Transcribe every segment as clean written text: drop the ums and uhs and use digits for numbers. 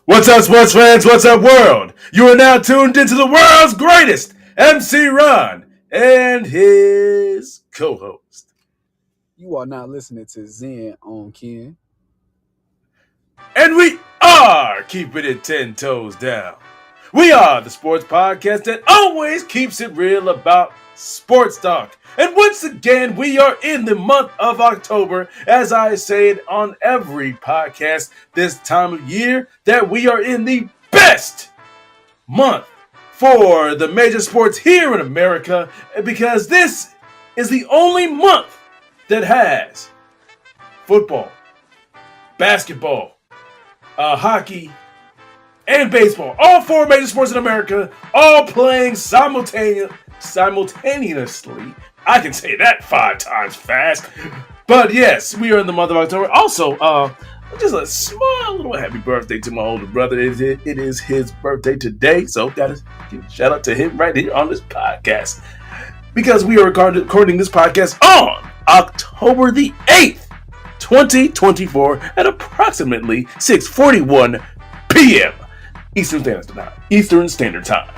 What's up, sports fans? What's up, world? You are now tuned into the world's greatest MC Ron and his co-host. You are not listening to Zen on Ken. And we are keeping it 10 toes down. We are the sports podcast that always keeps it real about sports talk. And once again, we are in the month of October, as I say it on every podcast this time of year, that we are in the best month for the major sports here in America, because this is the only month that has football, basketball, hockey, and baseball. All four major sports in America, all playing simultaneously. I can say that 5 times fast. But yes, we are in the month of October. Also, just a small little happy birthday to my older brother. It is his birthday today, so gotta give a shout out to him right here on this podcast. Because we are recording this podcast on October the 8th, 2024 at approximately 6:41 p.m. Eastern Standard Time.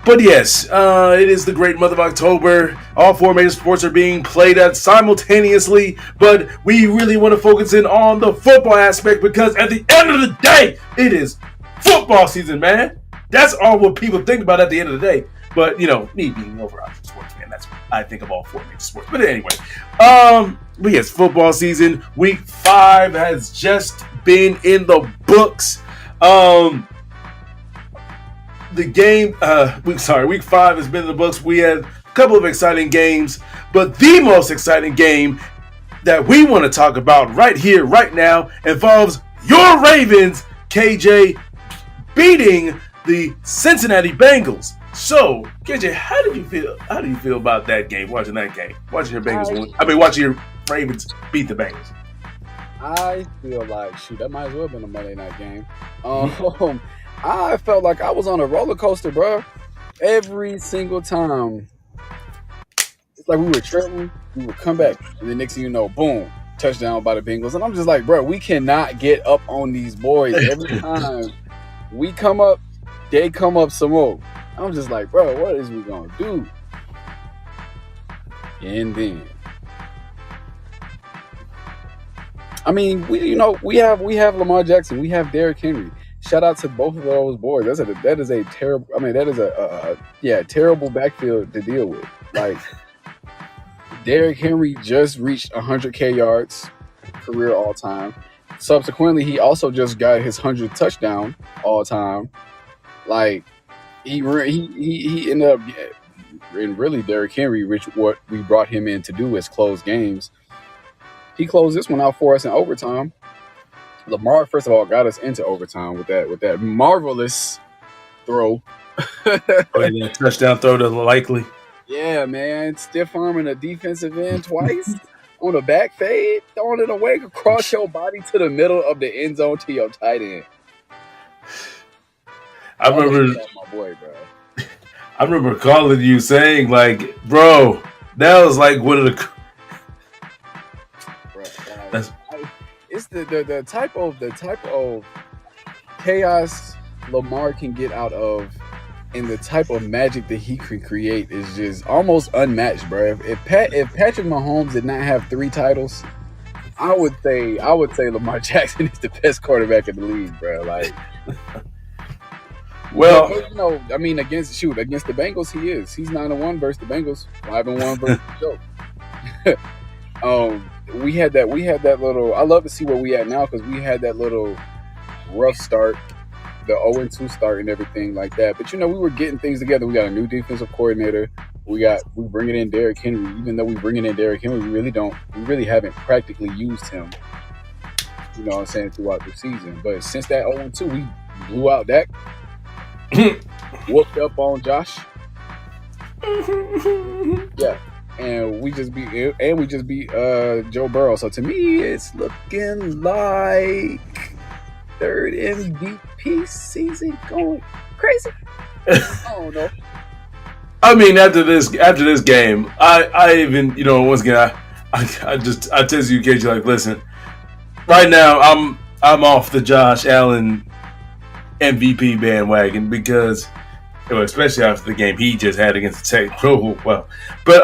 But yes, it is the great month of October. All four major sports are being played at simultaneously, but we really want to focus in on the football aspect because at the end of the day, it is football season, man. That's all what people think about at the end of the day. But, you know, me being an overarching sports fan, that's what I think of all four major sports. But anyway, but yes, football season. Week 5 has just been in the books. Week 5 has been in the books. We had a couple of exciting games, but the most exciting game that we want to talk about right here, right now, involves your Ravens, KJ, beating the Cincinnati Bengals. So, KJ, how do you feel about that game? Watching that game, watching your Bengals win. Watching your Ravens beat the Bengals. I feel like that might as well have been a Monday night game. I felt like I was on a roller coaster, bro. Every single time, it's like we were trailing, we would come back, and the next thing you know, boom, touchdown by the Bengals, and I'm just like, bro, we cannot get up on these boys. Every time we come up, they come up some more. I'm just like, bro, what is we gonna do? And then, I mean, we have Lamar Jackson, we have Derrick Henry. Shout out to both of those boys. That is a terrible. I mean, that is a terrible backfield to deal with. Like, Derrick Henry just reached 100K yards, career all time. Subsequently, he also just got his 100th touchdown all time. Like, he ended up, and really Derrick Henry, what we brought him in to do is close games. He closed this one out for us in overtime. Lamar, first of all, got us into overtime with that marvelous throw. Touchdown throw to Likely. Yeah, man. Stiff arming a defensive end twice on a back fade, throwing it away across your body to the middle of the end zone to your tight end. I remember my boy, bro. I remember calling you saying, like, bro, that was like one of the. That's. It's the type of chaos Lamar can get out of, and the type of magic that he can create is just almost unmatched, bro. If Patrick Mahomes did not have 3 titles, I would say Lamar Jackson is the best quarterback in the league, bro. Like, well, I mean, against the Bengals, he is. He's 9-1 versus the Bengals, 5-1 versus the Joe. We had that little. I love to see where we at now because we had that little rough start, the 0-2 start and everything like that. But we were getting things together. We got a new defensive coordinator. We bringing in Derrick Henry. Even though we bringing in Derrick Henry, we really haven't practically used him. You know what I'm saying, throughout the season. But since that 0-2, we blew out Dak, whooped up on Josh. Yeah. And we just beat Joe Burrow. So to me, it's looking like 3rd MVP season going crazy. I don't know. I mean, after this game, I even, once again, I text you, KJ, like, listen, right now I'm off the Josh Allen MVP bandwagon because, well, especially after the game he just had against the Tech. Well, but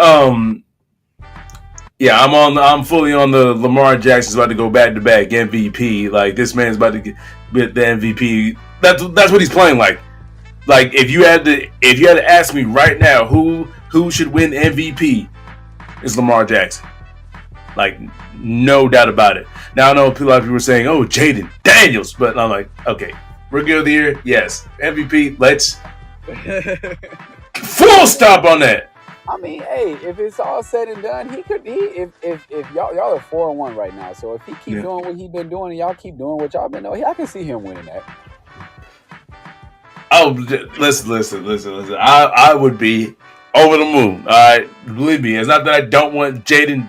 yeah, I'm fully on the Lamar Jackson's about to go back to back MVP. Like this man's about to get the MVP. That's what he's playing like. Like if you had to ask me right now who should win MVP, it's Lamar Jackson. Like no doubt about it. Now I know a lot of people are saying, "Oh, Jaden Daniels," but I'm like, okay, rookie of the year, yes, MVP. Let's full stop on that. I mean, hey, if it's all said and done, if y'all are 4-1 right now. So if he keep doing what he been doing and y'all keep doing what y'all been doing, I can see him winning that. Oh, listen. I would be over the moon. All right, believe me. It's not that I don't want Jaden,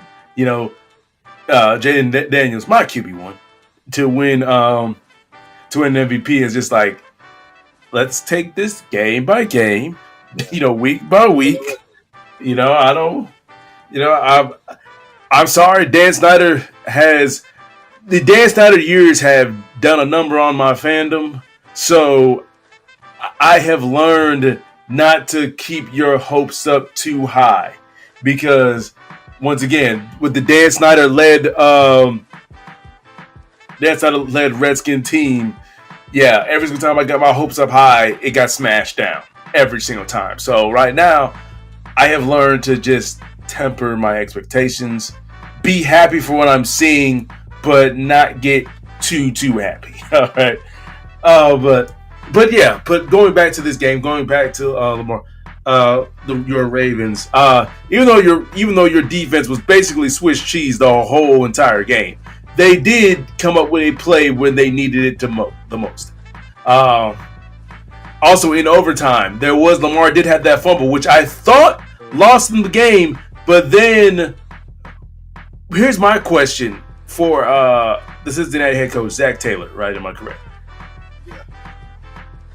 Jaden Daniels, my QB1, to win MVP. It's just like, let's take this game by game, week by week. I don't. I'm sorry. Dan Snyder years have done a number on my fandom. So I have learned not to keep your hopes up too high because, once again, with the Dan Snyder led Redskin team, yeah, every single time I got my hopes up high, it got smashed down every single time. So right now, I have learned to just temper my expectations, be happy for what I'm seeing, but not get too happy. All right, but going back to this game, going back to Lamar, your Ravens, even though your defense was basically Swiss cheese the whole entire game, they did come up with a play when they needed it the most. Also in overtime, Lamar did have that fumble, which I thought lost in the game, but then here's my question for the Cincinnati head coach, Zach Taylor, right? Am I correct? Yeah.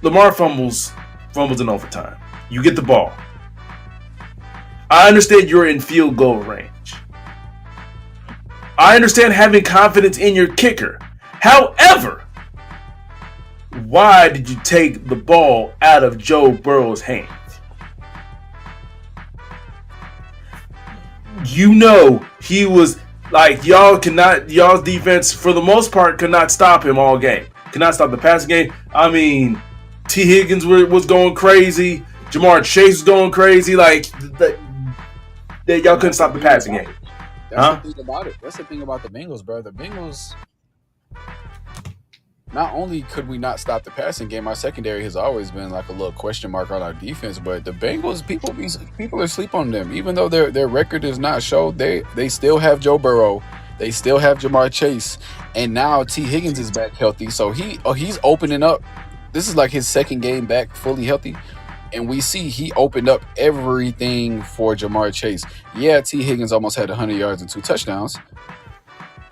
Lamar fumbles in overtime. You get the ball. I understand you're in field goal range. I understand having confidence in your kicker. However, why did you take the ball out of Joe Burrow's hands? He was like, y'all's defense for the most part could not stop him all game. Could not stop the passing game. I mean, T. Higgins was going crazy. Jamar Chase was going crazy. Like, y'all couldn't stop the passing game. That's the thing about it. That's the thing about the Bengals, bro. The Bengals, not only could we not stop the passing game, our secondary has always been like a little question mark on our defense. But the Bengals, people are sleep on them, even though their record does not show. They still have Joe Burrow, they still have Jamar Chase, and now T. Higgins is back healthy. So he's opening up. This is like his second game back fully healthy, and we see he opened up everything for Jamar Chase. Yeah, T. Higgins almost had 100 yards and 2 touchdowns.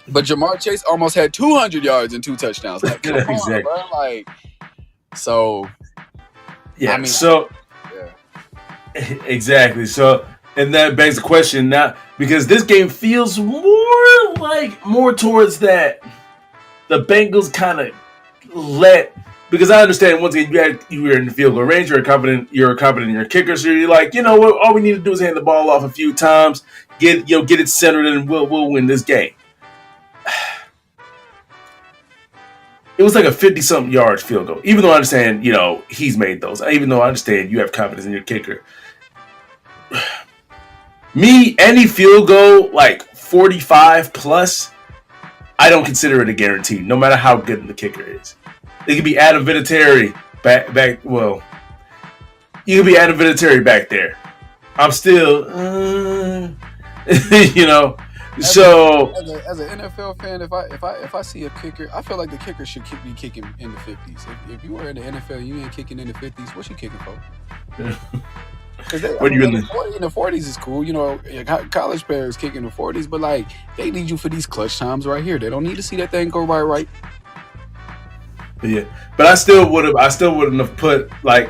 But Jamar Chase almost had 200 yards and 2 touchdowns. Like, come exactly. on, bro. Like, so. Yeah. Exactly. So, and that begs the question now, because this game feels more towards that the Bengals kind of let. Because I understand, once again, you were in the field goal range. You're confident in your kicker. So you're like, you know what? All we need to do is hand the ball off a few times, get it centered, and we'll win this game. It was like a 50-something yards field goal. Even though I understand, he's made those. Even though I understand you have confidence in your kicker. Me, any field goal like 45 plus, I don't consider it a guarantee, no matter how good the kicker is. It could be Adam Vinatieri back. Well, you could be Adam Vinatieri back there. I'm still, As an NFL fan, if I see a kicker, I feel like the kicker should be kicking in the 50s. If you were in the NFL, you ain't kicking in the 50s. What you kicking for? Because in the 40s is cool. College players kicking in the 40s, but like they need you for these clutch times right here. They don't need to see that thing go right. Yeah, but I still wouldn't have put like.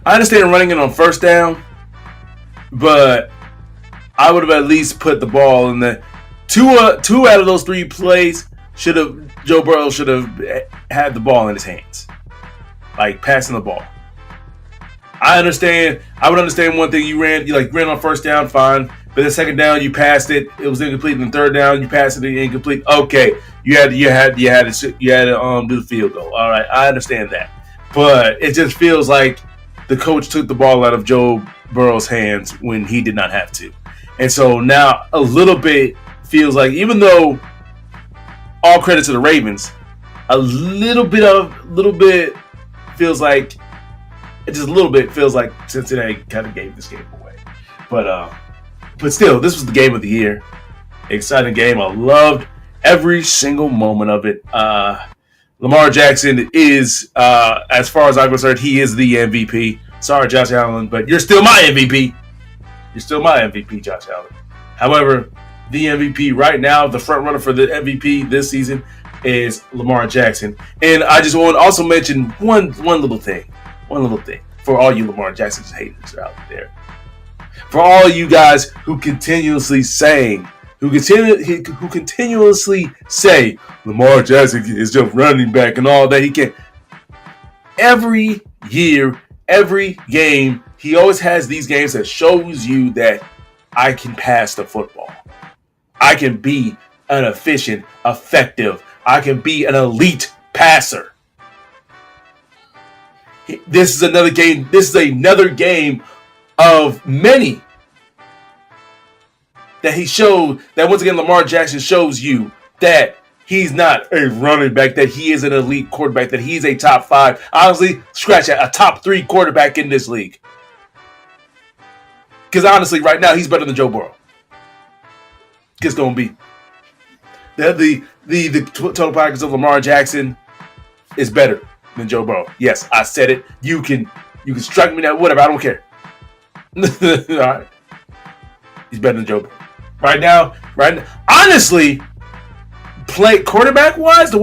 I understand running it on first down, but I would have at least put the ball in the two out of those 3 plays. Joe Burrow should have had the ball in his hands, like passing the ball. I would understand one thing. You ran on first down, fine. But the second down, you passed it. It was incomplete. And the third down, you passed it incomplete. Okay, you had to do the field goal. All right, I understand that. But it just feels like the coach took the ball out of Joe Burrow's hands when he did not have to. And so now a little bit feels like, even though all credit to the Ravens, a little bit feels like Cincinnati kind of gave this game away. But still, this was the game of the year. Exciting game. I loved every single moment of it. Lamar Jackson is, as far as I'm concerned, he is the MVP. Sorry, Josh Allen, but you're still my MVP. You're still my MVP, Josh Allen. However, the MVP right now, the front runner for the MVP this season is Lamar Jackson. And I just want to also mention one little thing for all you Lamar Jackson haters out there. For all you guys who continuously say Lamar Jackson is just running back and all that, he can. Every year, every game, he always has these games that shows you that I can pass the football. I can be an efficient, effective. I can be an elite passer. This is another game. This is another game of many that he showed that once again Lamar Jackson shows you that he's not a running back, that he is an elite quarterback, that he's a top 5, honestly, scratch that, a top 3 quarterback in this league. Because honestly, right now, he's better than Joe Burrow. Just gonna be. The total package of Lamar Jackson is better than Joe Burrow. Yes, I said it. You can strike me down, whatever, I don't care. All right. He's better than Joe Burrow. Right now, honestly, play quarterback wise,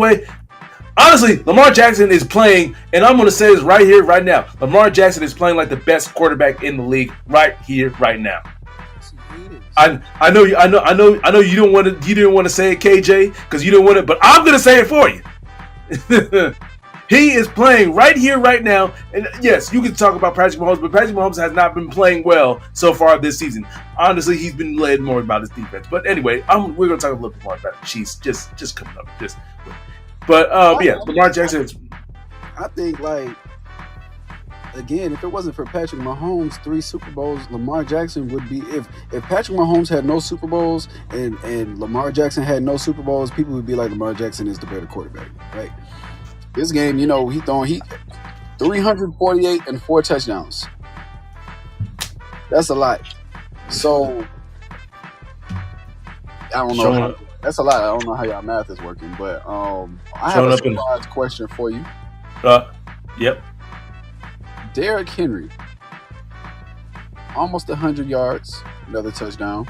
honestly, Lamar Jackson is playing, and I'm going to say this right here, right now. Lamar Jackson is playing like the best quarterback in the league right here, right now. I know you didn't want to say it, KJ, because you didn't want it, but I'm going to say it for you. He is playing right here, right now. And yes, you can talk about Patrick Mahomes, but Patrick Mahomes has not been playing well so far this season. Honestly, he's been led more about his defense. But anyway, we're going to talk a little bit more about the Chiefs just coming up. Lamar Jackson. I think, again, if it wasn't for Patrick Mahomes, 3 Super Bowls, Lamar Jackson would be. If Patrick Mahomes had no Super Bowls and Lamar Jackson had no Super Bowls, people would be like, Lamar Jackson is the better quarterback, right? This game, he 348 and 4 touchdowns. That's a lot. So I don't know. That's a lot. I don't know how y'all math is working, but I have a surprise question for you. Yep. Derrick Henry, almost 100 yards, another touchdown.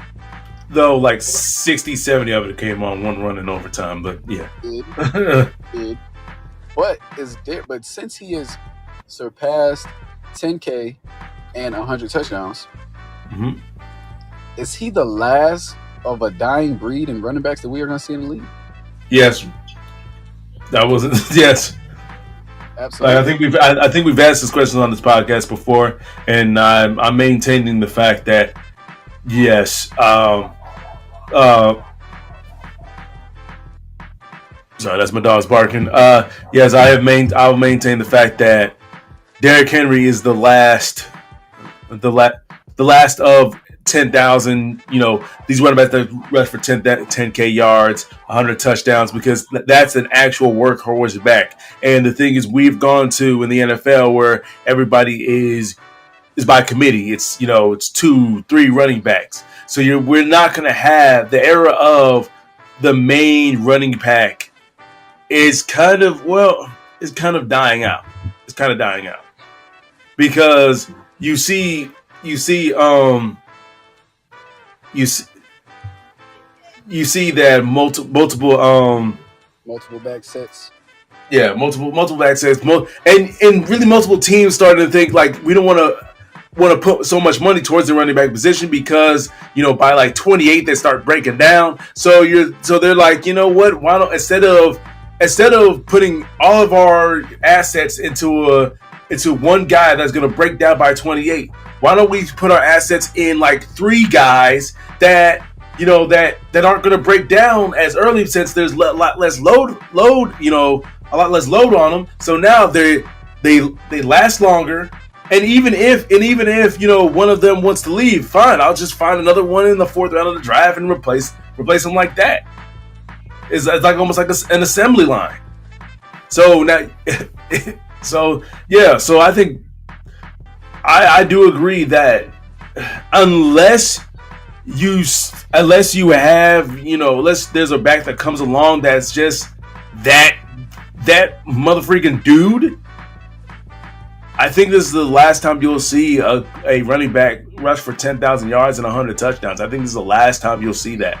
Though like 60, 70 of it came on one run in overtime, but yeah. Did. But since he has surpassed 10K and 100 touchdowns, is he the last of a dying breed in running backs that we are going to see in the league? Yes. Yes. Absolutely. I think we've asked this question on this podcast before, and I'm maintaining the fact that yes. Sorry, that's my dog's barking. Yes, I'll maintain the fact that Derrick Henry is the last of 10,000. These running backs that rush for 10K yards, 100 touchdowns, because that's an actual workhorse back. And the thing is, we've gone to in the NFL where everybody is by committee. It's 2-3 running backs. So we're not going to have the era of the main running back. It's kind of dying out. It's kind of dying out because you see that multiple back sets. Yeah, multiple back sets, and really multiple teams starting to think like we don't want want to put so much money towards the running back position because by like 28 they start breaking down. So they're like, you know what? Why don't instead of putting all of our assets into one guy that's going to break down by 28, why don't we put our assets in like 3 guys that aren't going to break down as early, since there's a lot less load, a lot less load on them. So now they last longer. And even if one of them wants to leave, fine, I'll just find another one in the 4th round of the draft and replace them like that. It's like almost like an assembly line. So now, so I think I do agree that unless you have unless there's a back that comes along that's just that motherfreaking dude, I think this is the last time you'll see a running back rush for 10,000 yards and 100 touchdowns. I think this is the last time you'll see that.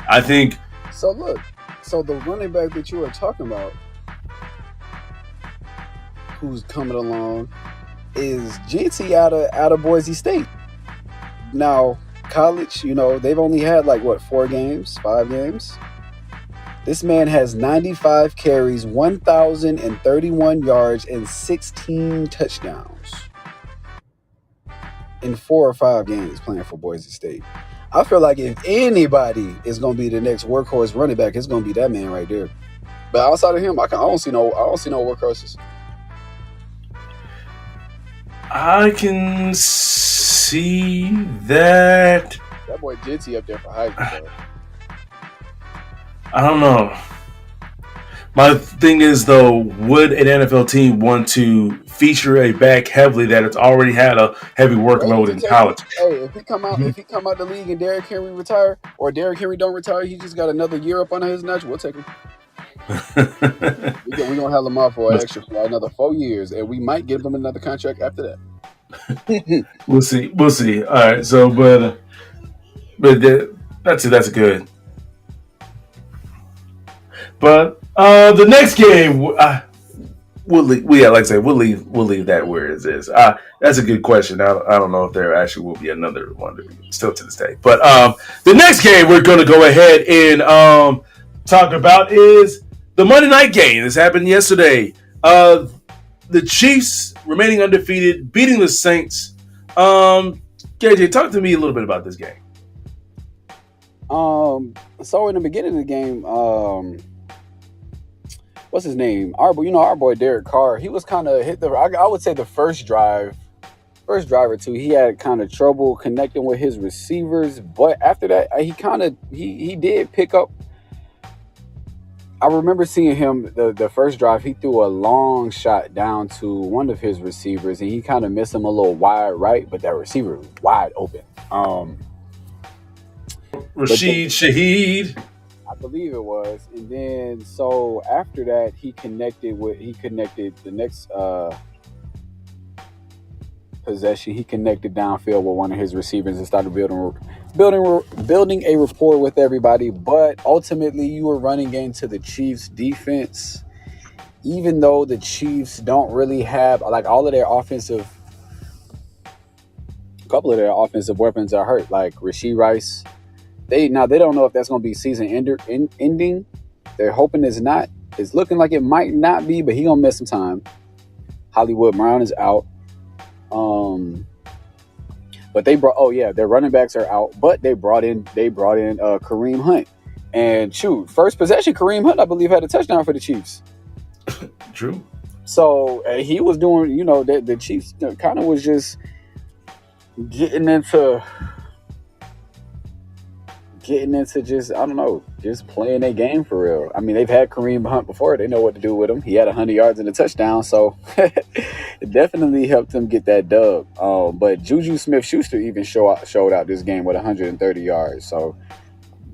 I think. So look, the running back that you were talking about, who's coming along, is JT out of Boise State. Now, college, they've only had like 5 games. This man has 95 carries, 1,031 yards, and 16 touchdowns in 4 or 5 games playing for Boise State. I feel like if anybody is going to be the next workhorse running back, it's going to be that man right there. But outside of him, I don't see no workhorses. I can see that. That boy JT up there for hype, bro. I don't know. My thing is, though, would an NFL team want to feature a back heavily that it's already had a heavy workload in college? Hey, if he come out the league and Derrick Henry retire, or Derrick Henry don't retire, he just got another year up under his notch, we'll take him. We're gonna have Lamar for another 4 years, and we might give him another contract after that. We'll see. All right. So, but that's good. But the next game, we'll leave that where it is. That's a good question. I don't know if there actually will be another one still to this day. But the next game we're going to go ahead and talk about is the Monday night game. This happened yesterday. The Chiefs remaining undefeated, beating the Saints. KJ, talk to me a little bit about this game. So in the beginning of the game, what's his name? Our boy Derek Carr. He was kind of hit I would say the first drive or two, he had kind of trouble connecting with his receivers. But after that, he did pick up. I remember seeing him the first drive. He threw a long shot down to one of his receivers, and he kind of missed him a little wide right, but that receiver was wide open. Rashid Shaheed, I believe it was. And then so after that, he connected the next possession. He connected downfield with one of his receivers and started building a rapport with everybody. But ultimately, you were running into the Chiefs defense. Even though the Chiefs don't really have like all of their offensive, a couple of their offensive weapons are hurt, like Rashee Rice. They don't know if that's going to be season ending. They're hoping it's not. It's looking like it might not be, but he gonna miss some time. Hollywood Brown is out. But their running backs are out. But they brought in Kareem Hunt, and first possession, Kareem Hunt I believe had a touchdown for the Chiefs. True. So he was doing, the Chiefs kind of was just getting into just, I don't know, just playing their game for real. I mean, they've had Kareem Hunt before. They know what to do with him. He had 100 yards and a touchdown, so it definitely helped him get that dub. But Juju Smith-Schuster even showed out this game with 130 yards. So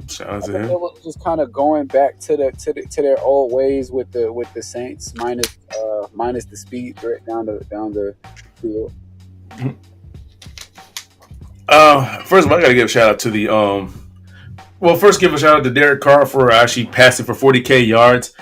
shout out to him. It was just kind of going back to their old ways with the Saints, minus the speed threat down the field. First of all, I got to give a shout out to the give a shout out to Derek Carr for actually passing for 40,000 yards.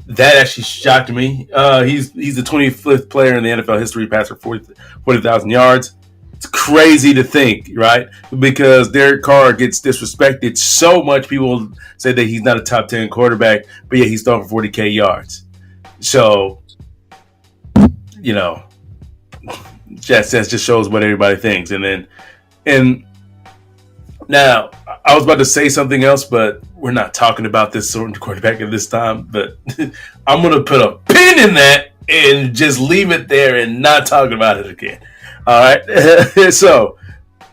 That actually shocked me. He's the 25th player in the NFL history to pass for 40,000 yards. It's crazy to think, right? Because Derek Carr gets disrespected so much. People say that he's not a top 10 quarterback, but yeah, he's throwing for 40K yards. So, you know, that just shows what everybody thinks. And now I was about to say something else, but we're not talking about this certain quarterback at this time. But I'm going to put a pin in that and just leave it there and not talk about it again. All right. So,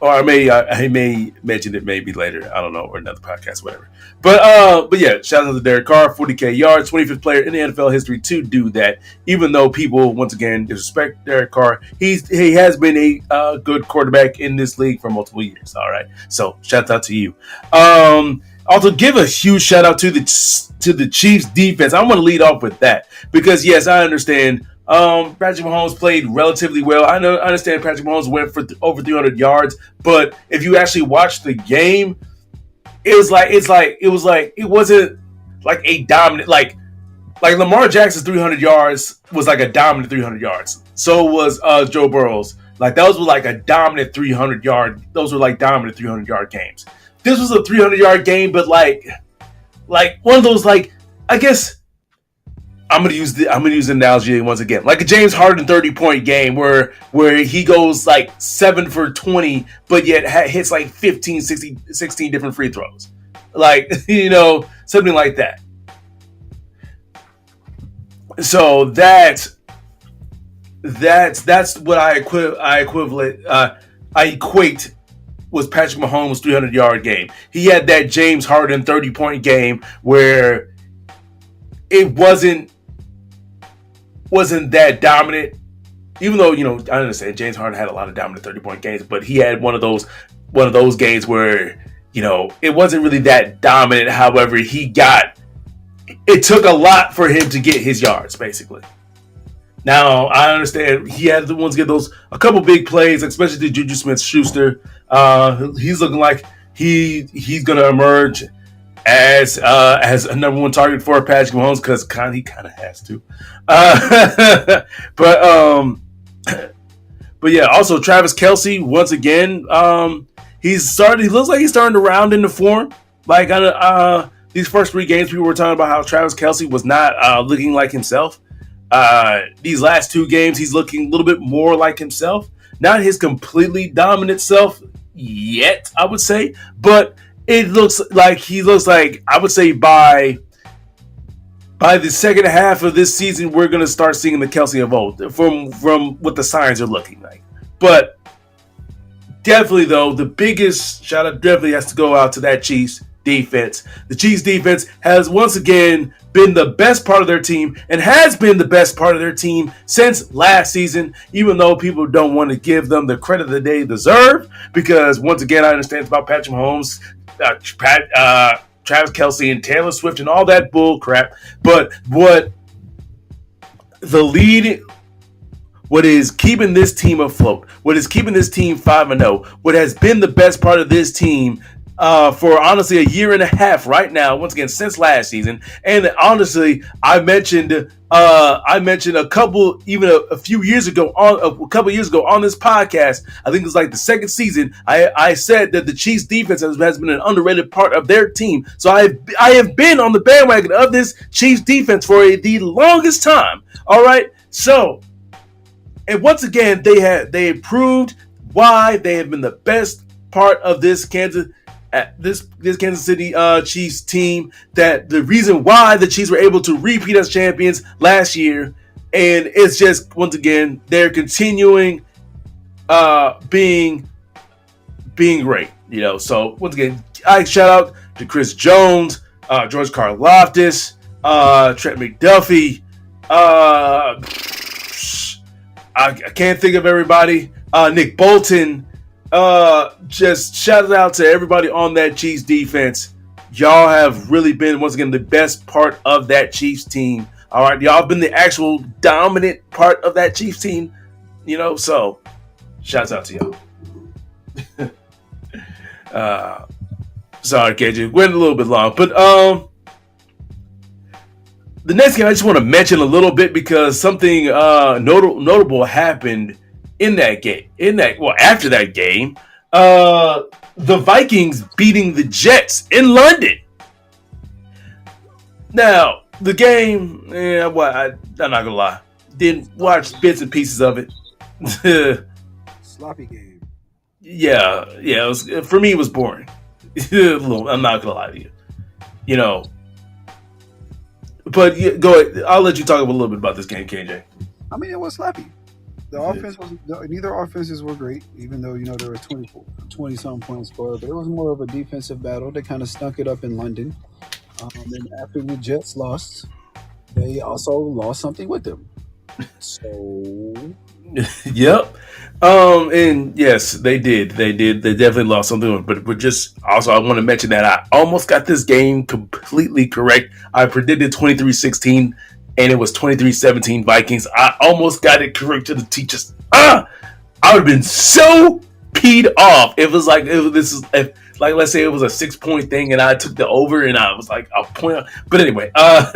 or I may mention it maybe later. I don't know, or another podcast, whatever. But yeah, shout out to Derek Carr, 40K yards, 25th player in the NFL history to do that. Even though people once again disrespect Derek Carr, he has been a good quarterback in this league for multiple years. All right, so shout out to you. Also, give a huge shout out to the Chiefs defense. I want to lead off with that because yes, I understand. Patrick Mahomes played relatively well. I understand Patrick Mahomes went for over 300 yards, but if you actually watch the game, it wasn't like a dominant like Lamar Jackson's 300 yards was like a dominant 300 yards. So was Joe Burrow's. Like those were like a dominant 300 yard. Those were like dominant 300 yard games. This was a 300 yard game, but like one of those like I guess. I'm gonna use the analogy once again, like a James Harden 30-point game where he goes like 7 for 20, but yet hits like 15, 16 different free throws, like something like that. So that's what I equate was Patrick Mahomes' 300-yard game. He had that James Harden 30-point game where it wasn't that dominant, even though I understand James Harden had a lot of dominant 30-point games, but he had one of those games where it wasn't really that dominant. However, it took a lot for him to get his yards, basically. Now I understand he had the ones get a couple big plays, especially to Juju Smith-Schuster. He's looking like he's gonna emerge as a number one target for Patrick Mahomes because he kind of has to. But yeah, also Travis Kelce once again. He looks like he's starting to round into form. Like these first 3 games, people were talking about how Travis Kelce was not looking like himself. These last 2 games, he's looking a little bit more like himself. Not his completely dominant self yet, I would say, but it looks like I would say by the second half of this season, we're going to start seeing the Kelce of old from what the signs are looking like. But definitely, though, the biggest shout out definitely has to go out to that Chiefs defense. The Chiefs defense has once again been the best part of their team and has been the best part of their team since last season, even though people don't want to give them the credit that they deserve. Because once again, I understand it's about Patrick Mahomes, Travis Kelce, and Taylor Swift and all that bull crap. But what is keeping this team afloat, what is keeping this team 5-0, what has been the best part of this team for honestly a year and a half right now, once again since last season. And honestly, I mentioned a couple years ago on this podcast. I think it was like the second season. I said that the Chiefs defense has been an underrated part of their team. So I have been on the bandwagon of this Chiefs defense for the longest time. All right, so and once again they proved why they have been the best part of this Kansas City Chiefs team, that the reason why the Chiefs were able to repeat as champions last year. And it's just, once again, they're continuing being great, So once again, I shout out to Chris Jones, George Karlaftis, Trent McDuffie. I can't think of everybody. Nick Bolton. Just shout out to everybody on that Chiefs defense. Y'all have really been, once again, the best part of that Chiefs team. All right, y'all have been the actual dominant part of that Chiefs team. So shouts out to y'all. Sorry, KJ, went a little bit long, but the next game I just want to mention a little bit because something notable happened in that game. After that game, the Vikings beating the Jets in London. Now the game, I'm not gonna lie, didn't watch bits and pieces of it. Sloppy game. Yeah, it was, for me, it was boring. I'm not gonna lie to you, you know. But go ahead. I'll let you talk a little bit about this game, KJ. I mean, it was sloppy. The offense was neither offenses were great, even though there were 20 something points scored. But it was more of a defensive battle. They kind of stunk it up in London. And after the Jets lost, they also lost something with them. So Yep. And yes, they did. They definitely lost something. But just also, I want to mention that I almost got this game completely correct. I predicted 23-16, and it was 23-17 Vikings. I almost got it correct to the teachers. I would have been so peed off if it was like, let's say it was a 6-point thing, and I took the over, and I was like a point. But anyway, but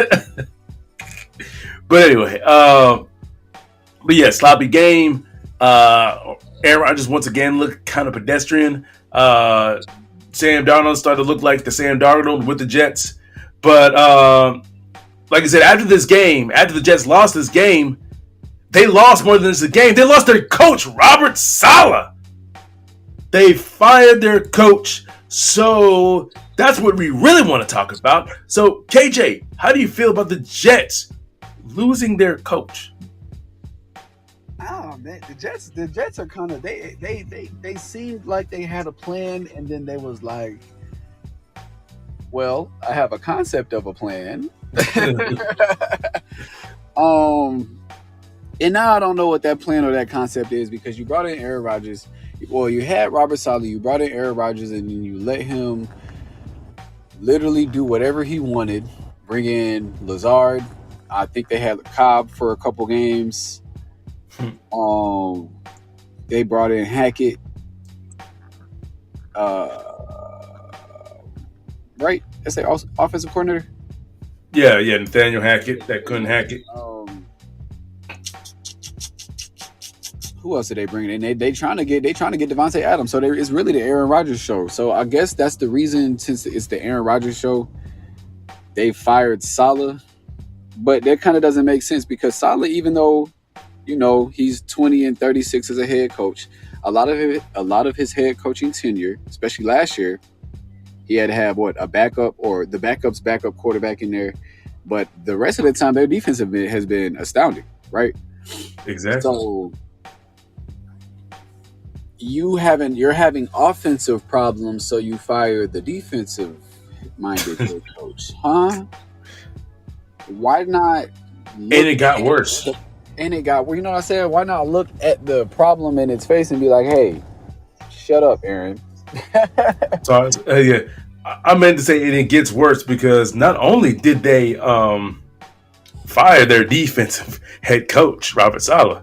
yeah, sloppy game. Aaron Rodgers once again looked kind of pedestrian. Sam Darnold started to look like the Sam Darnold with the Jets. But like I said, after the Jets lost this game, they lost more than just a game. They lost their coach, Robert Saleh. They fired their coach. So that's what we really want to talk about. So, KJ, how do you feel about the Jets losing their coach? Oh man, the Jets are kind of they seemed like they had a plan, and then they was like, well, I have a concept of a plan. And now I don't know what that plan or that concept is, because you brought in Aaron Rodgers. Well, you had Robert Saleh, you brought in Aaron Rodgers, and then you let him literally do whatever he wanted. Bring in Lazard. I think they had Cobb for a couple games. They brought in Hackett. Right? That's their offensive coordinator. Yeah, Nathaniel Hackett. That couldn't hack it. Who else did they bring in? They trying to get Devontae Adams. So it's really the Aaron Rodgers show. So I guess that's the reason, since it's the Aaron Rodgers show, they fired Saleh. But that kind of doesn't make sense, because Saleh, even though he's 20-36 as a head coach, a lot of his head coaching tenure, especially last year, he had to have a backup or the backup's backup quarterback in there. But the rest of the time, their defense has been astounding, right? Exactly. So you're having offensive problems, so you fire the defensive-minded head coach, huh? Why not? And it got worse. You know what I said? Why not look at the problem in its face and be like, hey, shut up, Aaron. So, yeah, I meant to say it gets worse, because not only did they fire their defensive head coach, Robert Saleh,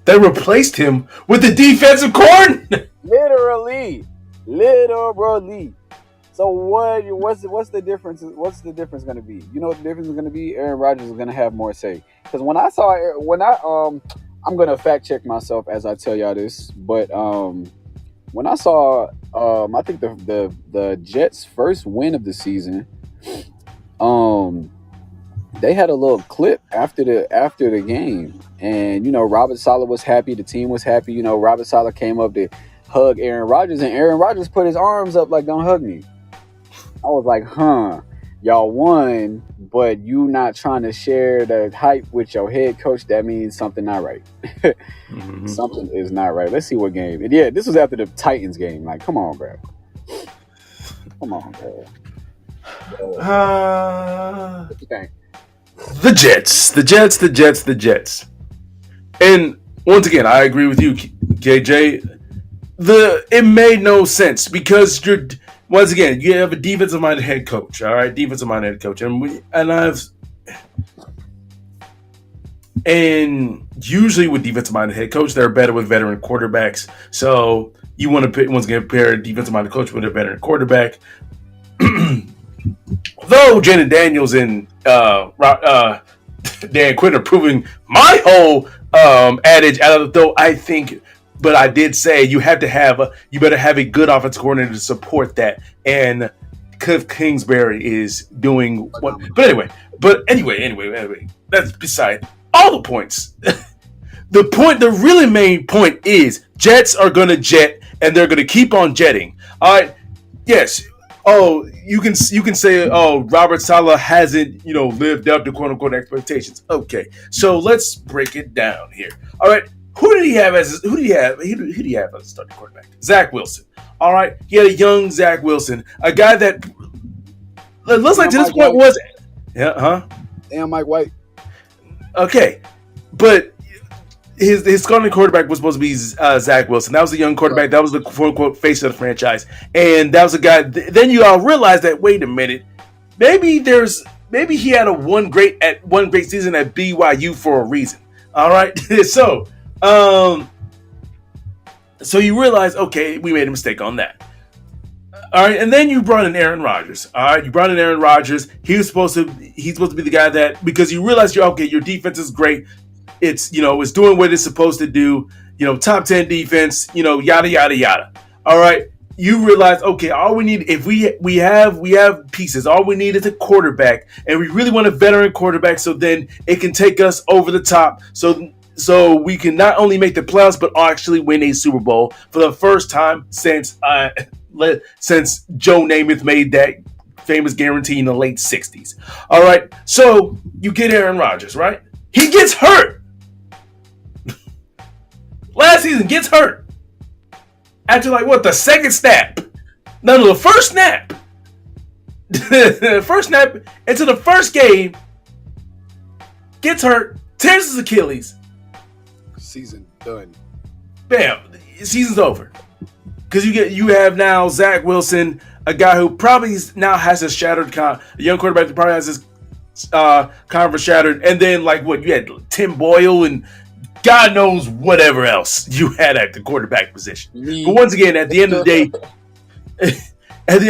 they replaced him with the defensive coordinator. Literally. So what's the difference? What's the difference going to be? You know what the difference is going to be? Aaron Rodgers is going to have more say. Because I'm going to fact check myself as I tell y'all this, but when I saw I think the Jets' first win of the season, they had a little clip after the game, and Robert Saleh was happy, the team was happy. Robert Saleh came up to hug Aaron Rodgers, and Aaron Rodgers put his arms up like, "Don't hug me." I was like, y'all won, but you not trying to share the hype with your head coach. That means something not right. Mm-hmm. Something is not right. Let's see what game. And yeah, this was after the Titans game. Like, come on, bro. What you think? The Jets. And once again, I agree with you, KJ. It made no sense, because once again, you have a defensive-minded head coach. All right, defensive-minded head coach, and usually with defensive-minded head coach, they're better with veteran quarterbacks. So you want to pair a defensive-minded coach with a veteran quarterback. Though Jaden Daniels and Dan Quinn are proving my whole adage out of though I think, but I did say you have to have you better have a good offensive coordinator to support that, and Cliff Kingsbury is doing what. But anyway, that's beside all the points. The really main point is Jets are going to jet, and they're going to keep on jetting. All right, yes. Oh, you can say, oh, Robert Saleh hasn't lived up to quote unquote expectations. Okay, so let's break it down here. All right, who did he have as a starting quarterback? Zach Wilson. All right, he had a young Zach Wilson, a guy that looks like to this point was And Mike White. Okay, but his starting quarterback was supposed to be Zach Wilson. That was the young quarterback. That was the quote unquote face of the franchise, and that was a guy. Then you all realize that wait a minute, maybe he had one great season at BYU for a reason. All right, so you realize okay, we made a mistake on that. All right, and then you brought in Aaron Rodgers. All right, you brought in Aaron Rodgers. He's supposed to be the guy that because you realize your defense is great. It's it's doing what it's supposed to do. Top 10 defense. Yada yada yada. All right, you realize okay, all we need if we have pieces. All we need is a quarterback, and we really want a veteran quarterback. So then it can take us over the top. So we can not only make the playoffs, but actually win a Super Bowl for the first time since Joe Namath made that famous guarantee in the late 60s. All right, so you get Aaron Rodgers, right? He gets hurt. Last season, gets hurt. After the second snap. No, the first snap. First snap into the first game. Gets hurt. Tears his Achilles. Season done. Bam. Season's over. Because you have now Zach Wilson, a guy who probably now has a young quarterback that probably has his conference shattered, and then you had Tim Boyle and God knows whatever else you had at the quarterback position. But once again, at the end of the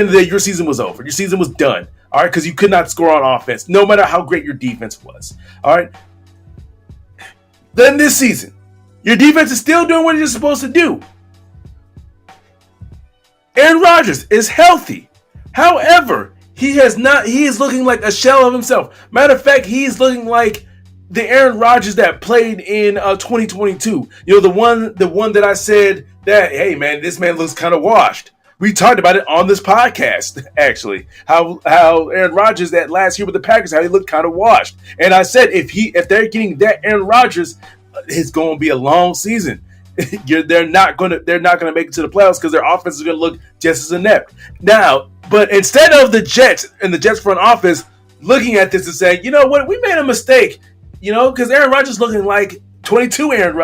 day, your season was over. Your season was done. All right, because you could not score on offense, no matter how great your defense was. All right. Then this season, your defense is still doing what it's supposed to do. Aaron Rodgers is healthy. However, he is looking like a shell of himself. Matter of fact, he's looking like the Aaron Rodgers that played in 2022. The one that I said that, hey man, this man looks kind of washed. We talked about it on this podcast, actually. How Aaron Rodgers that last year with the Packers, how he looked kind of washed. And I said if they're getting that Aaron Rodgers, it's going to be a long season. They're not going to make it to the playoffs because their offense is going to look just as inept. Now, but instead of the Jets and the Jets front office looking at this and saying, you know what, we made a mistake. Because Aaron Rodgers looking like 2022 Aaron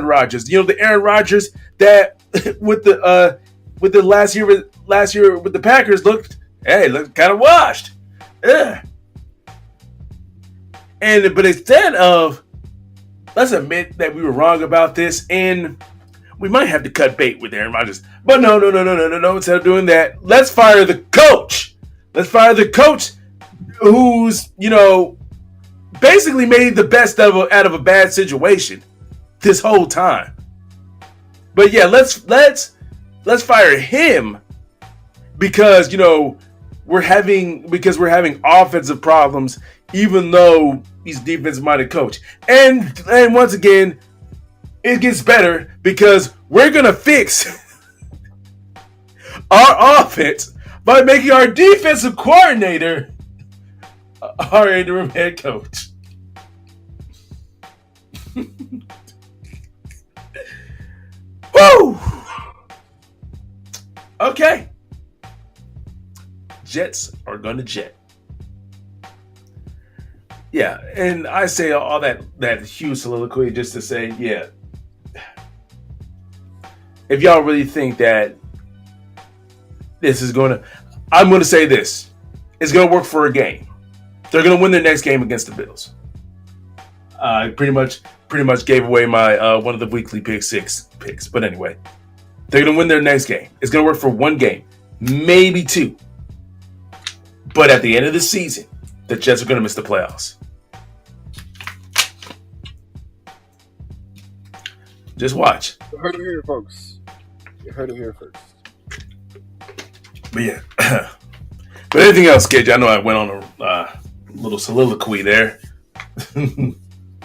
Rodgers. The Aaron Rodgers that with the last year with the Packers looked kind of washed. Ugh. But instead of let's admit that we were wrong about this, and we might have to cut bait with Aaron Rodgers. But no. Instead of doing that, let's fire the coach. Let's fire the coach who's basically made the best out of a bad situation this whole time. But yeah, let's fire him because we're having offensive problems, even though he's defense minded coach. And once again, it gets better because we're gonna fix our offense by making our defensive coordinator our interim head coach. Woo! Okay. Jets are gonna jet. Yeah, and I say all that huge soliloquy just to say, yeah. If y'all really think that this is I'm gonna say this. It's gonna work for a game. They're gonna win their next game against the Bills. I pretty much gave away my one of the weekly pick six picks, but anyway, they're gonna win their next game. It's gonna work for one game, maybe two, but at the end of the season, the Jets are gonna miss the playoffs. Just watch. You heard it here, folks. You heard it here first. But yeah. But anything else, KJ? I know I went on a little soliloquy there. All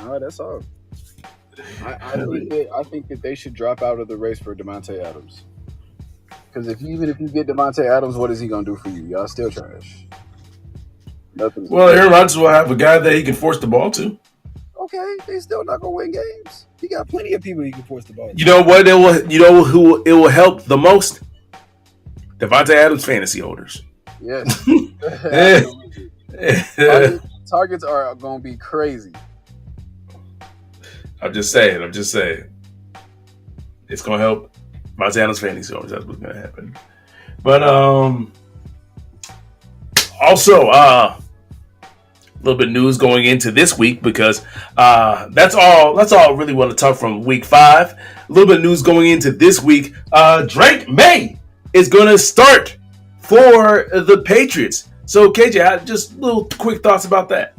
right, that's all. I think that they should drop out of the race for Devontae Adams. Because even if you get Devontae Adams, what is he gonna do for you? Y'all still trash. Nothing. Well, Aaron Rodgers will have a guy that he can force the ball to. Okay, they still not gonna win games. He got plenty of people he can force the ball to. You know what? You know who it will help the most? Devontae Adams fantasy holders. Yes. Targets are gonna be crazy. I'm just saying. It's gonna help Devontae Adams fantasy holders. That's what's gonna happen. But also a little bit of news going into this week because that's all I really want to talk from week 5. A little bit of news going into this week. Drake May is going to start for the Patriots. So KJ, just little quick thoughts about that.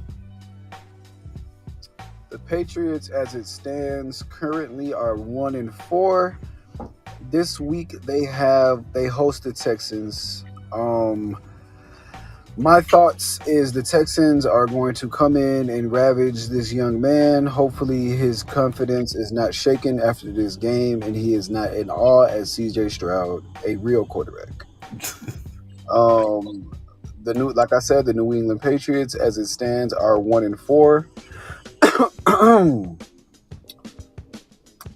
The Patriots, as it stands currently, are 1-4. This week they host the Texans. My thoughts is the Texans are going to come in and ravage this young man. Hopefully his confidence is not shaken after this game and he is not in awe as CJ Stroud, a real quarterback. Like I said, the New England Patriots, as it stands, are 1-4.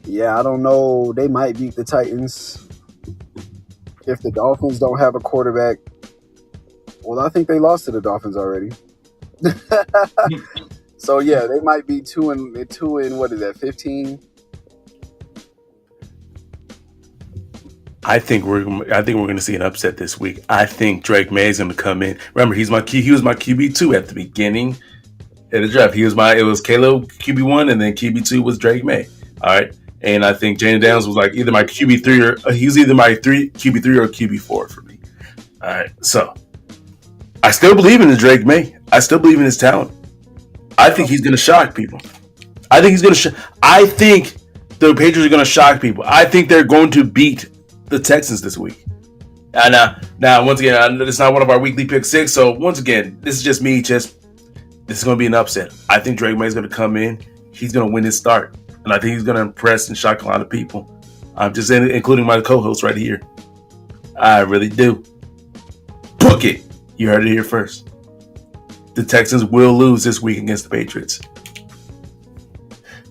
Yeah, I don't know. They might beat the Titans if the Dolphins don't have a quarterback. Well, I think they lost to the Dolphins already. So yeah, they might be 2 and what is that, 15? I think we're going to see an upset this week. I think Drake May is going to come in. Remember, he was my QB2 at the beginning of the draft. It was Caleb QB1 and then QB2 was Drake May. All right. And I think Jayden Daniels was like either my QB3 or he's either my QB3 or QB4 for me. All right. So I still believe in the Drake May. I still believe in his talent. I think he's going to shock people. I think the Patriots are going to shock people. I think they're going to beat the Texans this week. Now, once again, it's not one of our weekly pick 6. So once again, this is just me. This is going to be an upset. I think Drake May is going to come in. He's going to win his start. And I think he's going to impress and shock a lot of people. I'm just including my co-host right here. I really do. Book it. You heard it here first. The Texans will lose this week against the Patriots.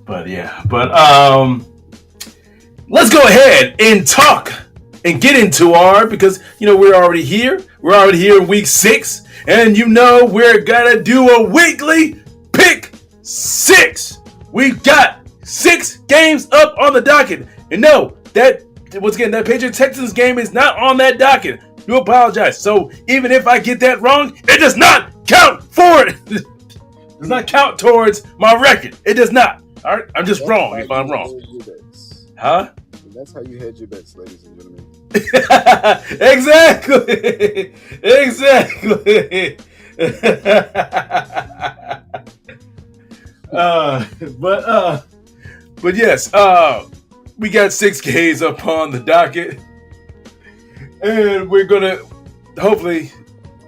But let's go ahead and talk and get into because we're already here. We're already here in week 6, and we're gonna do a weekly pick 6. We've got 6 games up on the docket, and that Patriots Texans game is not on that docket. Do apologize. So even if I get that wrong, it does not count for it. It does not count towards my record. It does not. All right, I'm just wrong if I'm wrong. Huh? That's how you hedge your bets, ladies and gentlemen. Exactly. But yes, we got 6 games up on the docket. And we're going to, hopefully,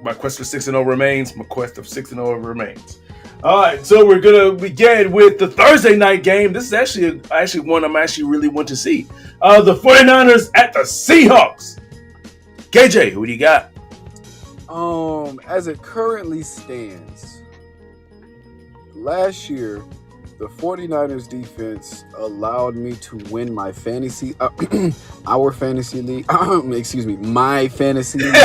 my quest for 6-0 remains. My quest of 6-0 remains. All right, so we're going to begin with the Thursday night game. This is actually one I'm really want to see. The 49ers at the Seahawks. KJ, who do you got? As it currently stands, last year, the 49ers defense allowed me to win my fantasy, our fantasy league, excuse me, my fantasy league.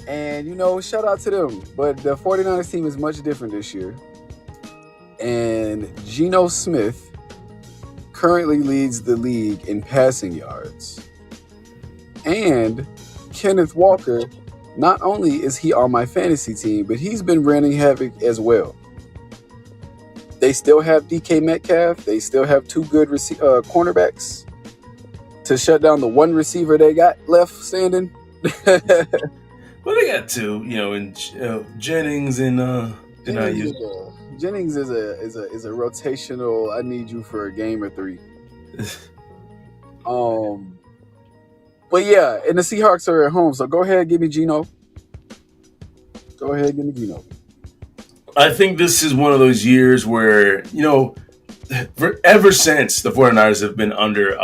And, shout out to them. But the 49ers team is much different this year. And Geno Smith currently leads the league in passing yards. And Kenneth Walker, not only is he on my fantasy team, but he's been running havoc as well. They still have DK Metcalf. They still have 2 good cornerbacks to shut down the one receiver they got left standing. Well, they got 2, in Jennings and They're not used. Jennings is a rotational. I need you for a game or 3. But yeah, and the Seahawks are at home, so go ahead, give me Geno. Go ahead, give me Geno. I think this is one of those years where, ever since the 49ers have been under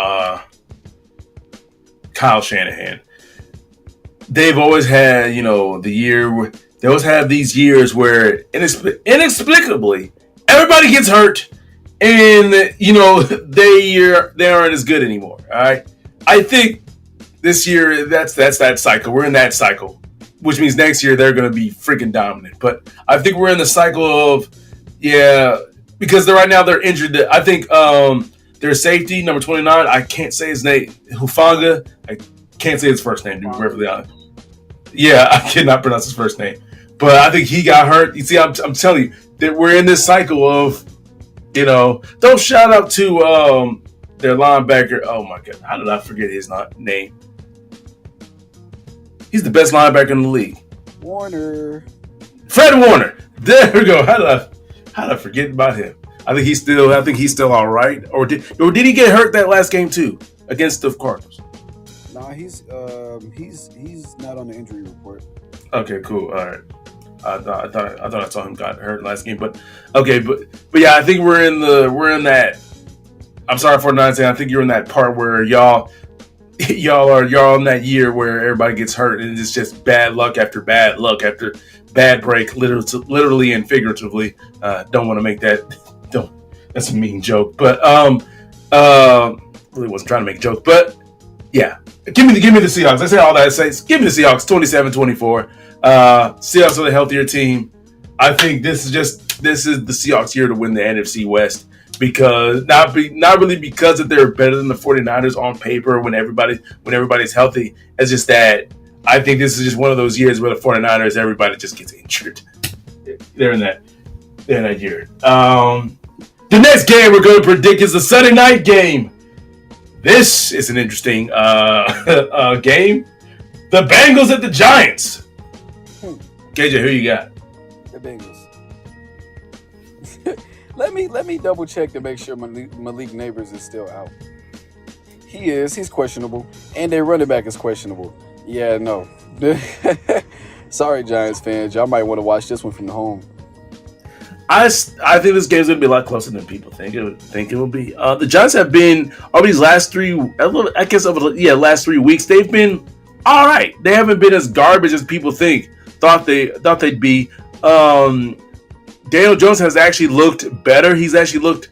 Kyle Shanahan, they've always had, the year where they always have these years where inexplicably everybody gets hurt and, they aren't as good anymore. All right. I think this year that's that cycle. We're in that cycle, which means next year they're going to be freaking dominant. But I think we're in the cycle of, because right now they're injured. I think their safety, number 29, I can't say his name, Hufanga. I can't say his first name, to be perfectly honest. Yeah, I cannot pronounce his first name. But I think he got hurt. You see, I'm telling you that we're in this cycle of, don't shout out to their linebacker. Oh, my God. How did I forget his name? He's the best linebacker in the league. Warner. Fred Warner. There we go. How did I forget about him? I think he's still all right. Or did he get hurt that last game too against the Cardinals? Nah, he's not on the injury report. Okay, cool. All right. I thought I saw him got hurt last game, but okay, but yeah, I think we're in that. I'm sorry for not saying. I think you're in that part where y'all are in that year where everybody gets hurt and it's just bad luck after bad break, literally and figuratively. Don't want to make that. That's a mean joke, but really wasn't trying to make a joke, but yeah, give me the Seahawks. I say all that. Give me the Seahawks 27-24. Seahawks are the healthier team. I think this is the Seahawks year to win the NFC West. Because not really because that they're better than the 49ers on paper when everybody's healthy. It's just that I think this is just one of those years where the 49ers, everybody just gets injured. They're in that year. The next game we're going to predict is the Sunday night game. This is an interesting game. The Bengals at the Giants. KJ, who you got? The Bengals. Let me double check to make sure Malik Neighbors is still out. He is. He's questionable, and their running back is questionable. Yeah, no. Sorry, Giants fans. Y'all might want to watch this one from the home. I think this game's gonna be a lot closer than people think it will be. The Giants have been over these last 3 weeks. They've been all right. They haven't been as garbage as people thought they'd be. Daniel Jones has actually looked better. He's actually looked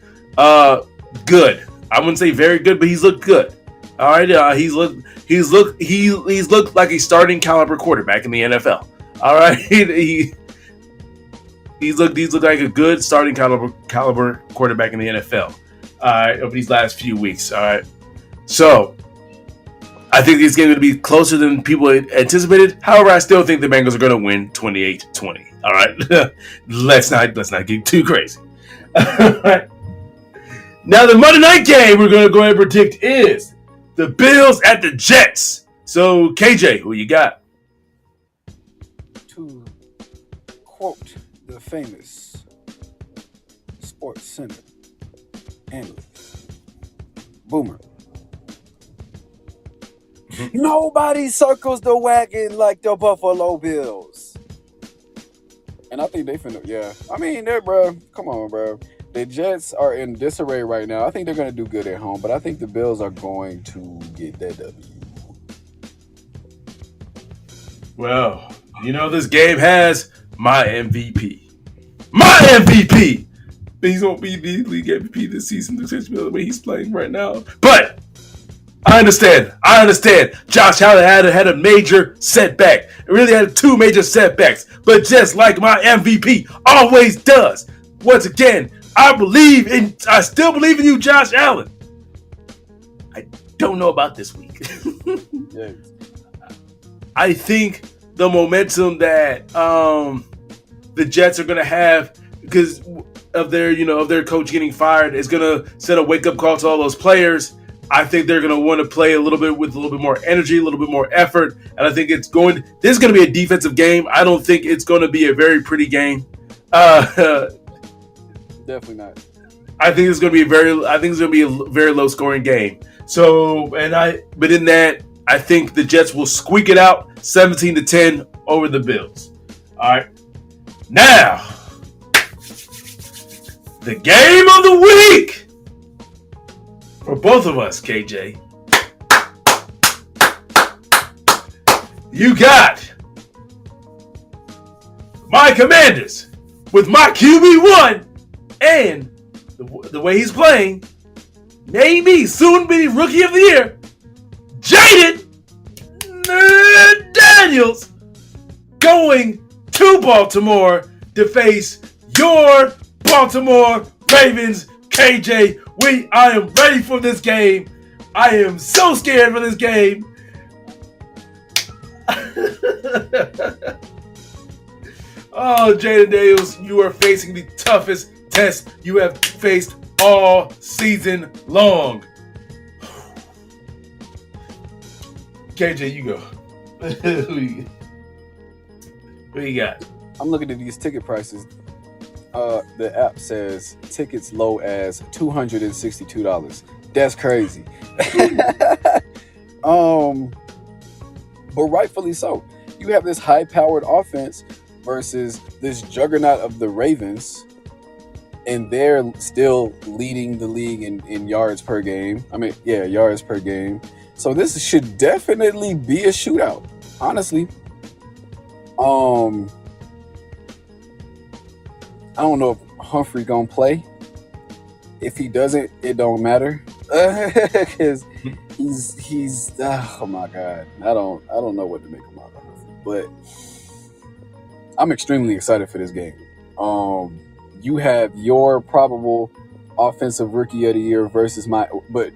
good. I wouldn't say very good, but he's looked good. All right, he's looked like a starting caliber quarterback in the NFL. All right, he's looked like a good starting caliber quarterback in the NFL. All right, over these last few weeks. All right, so I think this game is going to be closer than people anticipated. However, I still think the Bengals are going to win 28-20. All right, let's not get too crazy. All right. Now the Monday night game we're going to go ahead and predict is the Bills at the Jets. So KJ, who you got? To quote the famous Sports Center analyst, Boomer. Nobody circles the wagon like the Buffalo Bills. And I think they finna, I mean, come on, bro. The Jets are in disarray right now. I think they're going to do good at home, but I think the Bills are going to get that W. Well, this game has my MVP. My MVP! He's going to be the league MVP this season, the way he's playing right now. But I understand. Josh Allen had a major setback. It really had 2 major setbacks. But just like my MVP always does. Once again, I still believe in you, Josh Allen. I don't know about this week. Yes. I think the momentum that the Jets are going to have because of their coach getting fired is going to send a wake-up call to all those players. I think they're going to want to play with a little bit more energy, a little bit more effort. And I think this is going to be a defensive game. I don't think it's going to be a very pretty game. Uh, Definitely not. I think it's going to be a very low scoring game. So, but in that, I think the Jets will squeak it out 17-10 over the Bills. All right. Now, the game of the week for both of us, KJ. You got my Commanders with my QB1 and the way he's playing, maybe soon be Rookie of the Year, Jaden Daniels, going to Baltimore to face your Baltimore Ravens. KJ, I am ready for this game. I am so scared for this game. Oh, Jaden Daniels, you are facing the toughest test you have faced all season long. KJ, you go. What you got? I'm looking at these ticket prices. The app says tickets low as $262. That's crazy. But rightfully so. You have this high-powered offense versus this juggernaut of the Ravens, and they're still leading the league in yards per game. Yards per game. So this should definitely be a shootout, honestly. I don't know if Humphrey gonna play. If he doesn't, it don't matter. Because he's oh my god. I don't know what to make him out of. But I'm extremely excited for this game. You have your probable offensive rookie of the year versus my but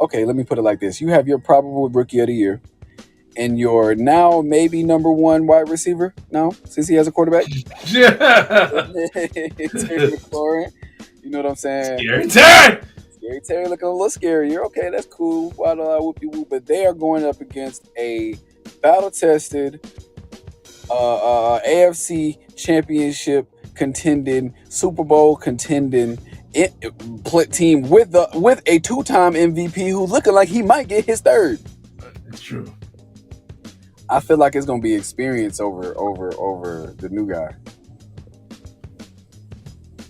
okay, let me put it like this. You have your probable rookie of the year and your now maybe number one wide receiver now, since he has a quarterback. Yeah. Terry McLaurin. You know what I'm saying? Scary Terry! Scary Terry looking a little scary. You're okay, that's cool. Why do I whoop you whoop? But they are going up against a battle-tested AFC championship contending, Super Bowl contending team with a two-time MVP who's looking like he might get his third. It's true. I feel like it's gonna be experience over the new guy.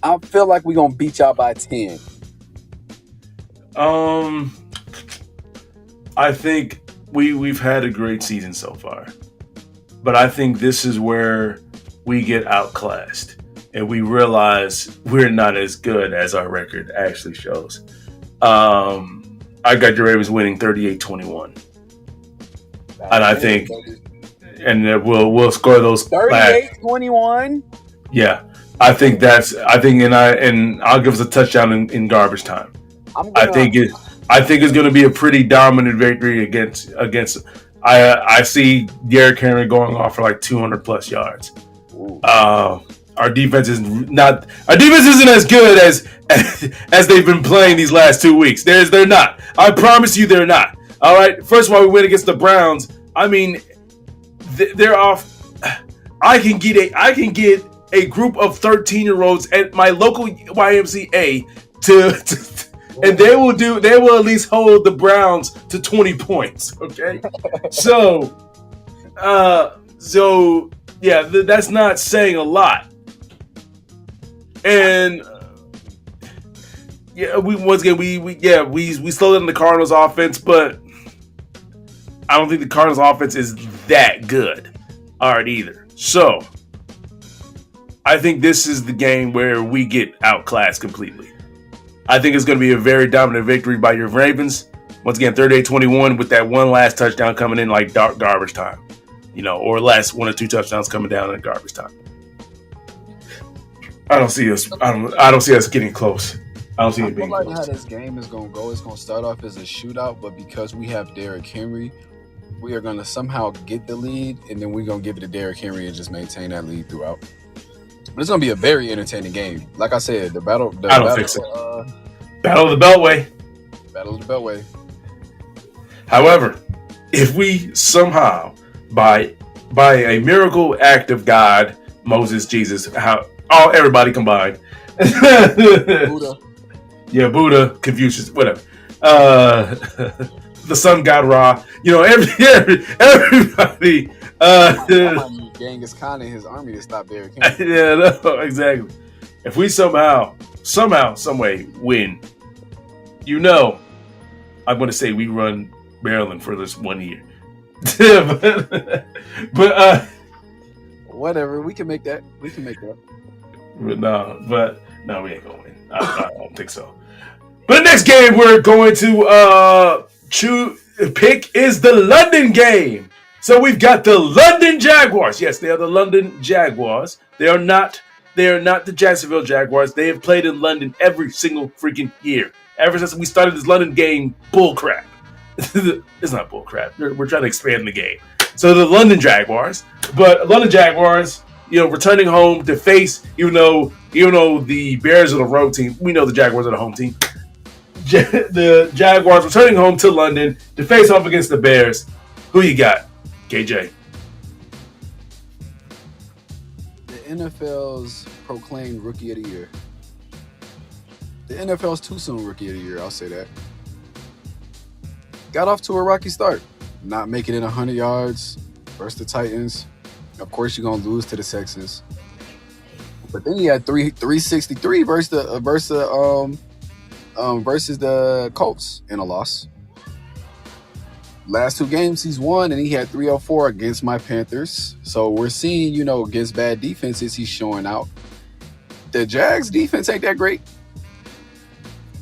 I feel like we're gonna beat y'all by 10. I think we've had a great season so far, but I think this is where we get outclassed and we realize we're not as good as our record actually shows. I got your Ravens winning 38-21. And I think, and we'll score those 38-21. Yeah, I think and I'll give us a touchdown in garbage time. I think it's going to be a pretty dominant victory against. I see Derrick Henry going off for like 200 plus yards. Our defense isn't as good as they've been playing these last 2 weeks. They're not. I promise you, they're not. All right. First of all, we win against the Browns. I mean, they're off. I can get a group of 13-year-olds at my local YMCA and they will at least hold the Browns to 20 points. Okay. So yeah, that's not saying a lot. And yeah, we slowed down the Cardinals offense, but I don't think the Cardinals offense is that good. All right, either. So I think this is the game where we get outclassed completely. I think it's going to be a very dominant victory by your Ravens. Once again, 38-21 with that one last touchdown coming in like garbage time, or last 1 or 2 touchdowns coming down in garbage time. I don't see us getting close. I don't see it being close. How this game is going to go. It's going to start off as a shootout, but because we have Derrick Henry, we are going to somehow get the lead, and then we're going to give it to Derrick Henry and just maintain that lead throughout. But it's going to be a very entertaining game. Like I said, Battle of the Beltway. Battle of the Beltway. However, if we somehow, by by a miracle act of God, Moses, Jesus, everybody combined. Buddha. Yeah, Buddha, Confucius, whatever. The sun god Ra. Everybody. I might use Genghis Khan and his army to stop Derrick Henry. Yeah, no, exactly. If we somehow, some way win, I'm going to say we run Maryland for this 1 year. but whatever, we can make that. But we ain't gonna win. I don't think so. But the next game we're going to pick is the London game. So we've got the London Jaguars. Yes, they are the London Jaguars. They are not the Jacksonville Jaguars. They have played in London every single freaking year. Ever since we started this London game, bullcrap. It's not bullcrap. We're trying to expand the game. So the London Jaguars. But London Jaguars, returning home to face, even though the Bears are the road team, we know the Jaguars are the home team. The Jaguars returning home to London to face off against the Bears. Who you got, KJ? The NFL's proclaimed Rookie of the Year. The NFL's too soon Rookie of the Year, I'll say that. Got off to a rocky start. Not making it 100 yards versus the Titans. Of course, you're going to lose to the Texans. But then he had 363 versus the Colts in a loss. Last two games he's won, and he had 304 against my Panthers. So we're seeing, against bad defenses, he's showing out. The Jags defense ain't that great.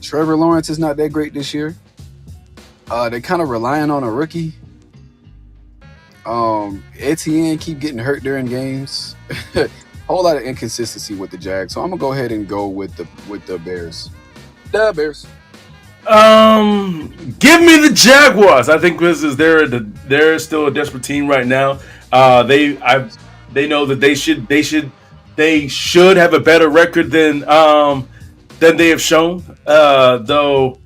Trevor Lawrence is not that great this year. They're kind of relying on a rookie. Etienne keep getting hurt during games. Whole lot of inconsistency with the Jags. So I'm gonna go ahead and go with the Bears. The Bears. Give me the Jaguars. I think this is they're still a desperate team right now. They know that they should have a better record than they have shown. Though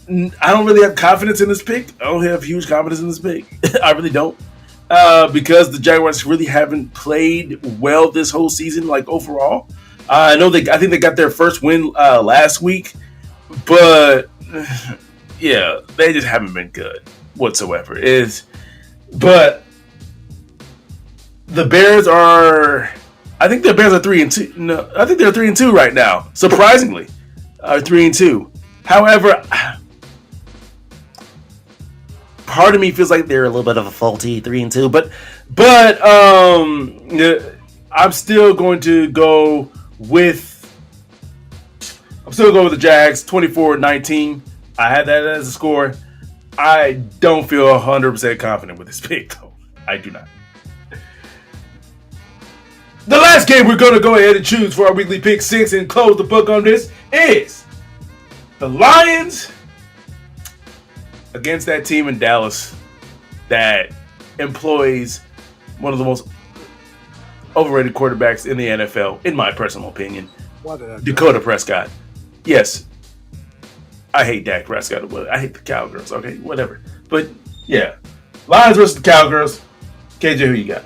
I don't really have confidence in this pick. I don't have huge confidence in this pick. I really don't. Because the Jaguars really haven't played well this whole season, like overall. I think they got their first win last week, but yeah, they just haven't been good whatsoever. But the Bears are. I think the Bears are 3-2. No, I think they're 3-2 right now. Surprisingly, 3-2. However, part of me feels like they're a little bit of a faulty 3-2, but I'm still going to go with the Jags 24-19. I had that as a score. I don't feel 100% confident with this pick, though. I do not. The last game we're going to go ahead and choose for our weekly pick six and close the book on this is the Lions against that team in Dallas that employs one of the most overrated quarterbacks in the NFL, in my personal opinion, Dakota Prescott. Yes, I hate Dak Prescott. I hate the Cowgirls. Okay, whatever. But yeah, Lions versus the Cowgirls. KJ, who you got?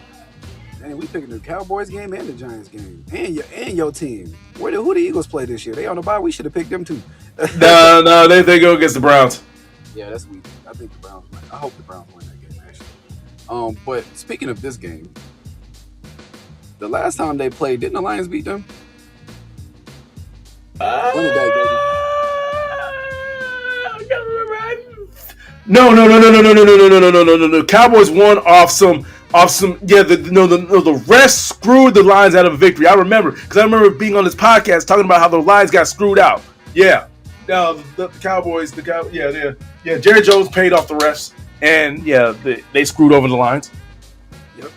And we picking the Cowboys game and the Giants game and your team. Who the Eagles play this year? They on the bye. We should have picked them too. No, they go against the Browns. Yeah, that's weak. I think the Browns win. I hope the Browns win that game, actually. But speaking of this game, the last time they played, didn't the Lions beat them? I gotta remember. No. Cowboys won off some. Yeah, the refs screwed the Lions out of a victory. I remember because I remember being on this podcast talking about how the Lions got screwed out. Yeah. Now the Cowboys, Jerry Jones paid off the refs, and yeah, they screwed over the Lions. Yep.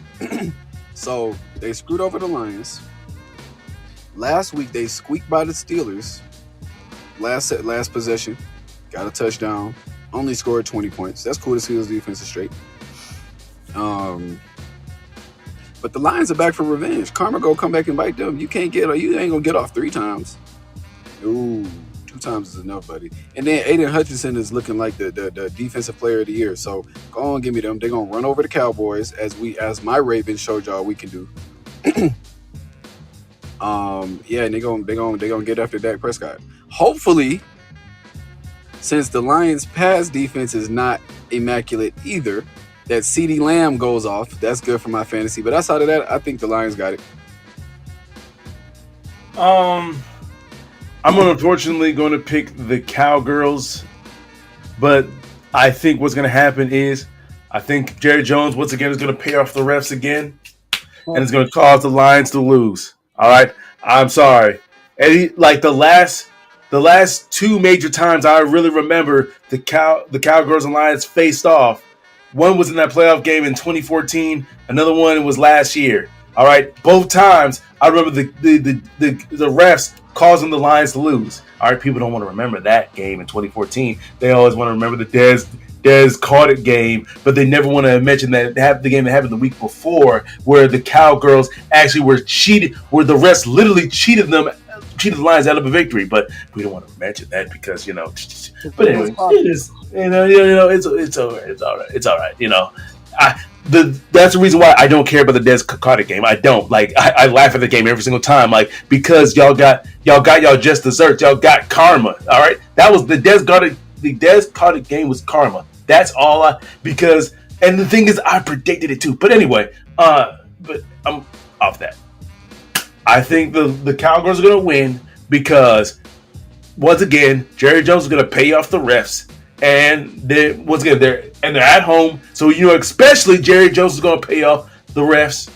So they screwed over the Lions. Last week they squeaked by the Steelers. Last possession, got a touchdown. Only scored 20 points. That's cool. The Steelers defense is straight. But the Lions are back for revenge. Karma go come back and bite them. You ain't gonna get off 3 times. Ooh, 2 times is enough, buddy. And then Aiden Hutchinson is looking like the defensive player of the year. So go on, give me them. They're gonna run over the Cowboys as my Ravens showed y'all we can do. Yeah, and they're gonna get after Dak Prescott. Hopefully, since the Lions' pass defense is not immaculate either, that CeeDee Lamb goes off. That's good for my fantasy. But outside of that, I think the Lions got it. I'm unfortunately going to pick the Cowgirls, but I think what's going to happen is I think Jerry Jones once again is going to pay off the refs again, and it's going to cause the Lions to lose. All right, I'm sorry. And like the last 2 major times I really remember the Cowgirls and Lions faced off. One was in that playoff game in 2014. Another one was last year. All right, both times I remember the refs causing the Lions to lose. All right, people don't want to remember that game in 2014. They always want to remember the Dez caught it game, but they never want to mention that the game that happened the week before, where the Cowgirls actually were cheated, where the refs literally cheated the Lions out of a victory. But we don't want to mention that because But anyway, it is it's all right. It's all right. That's the reason why I don't care about the Dez caught it game. I don't I laugh at the game every single time, because y'all got y'all just desserts. Y'all got karma. All right, that was the Dez caught it game was karma. That's all because the thing is I predicted it too. But anyway, but I'm off that. I think the Cowgirls are gonna win because once again Jerry Jones is gonna pay off the refs. And they're at home, so especially Jerry Jones is going to pay off the refs,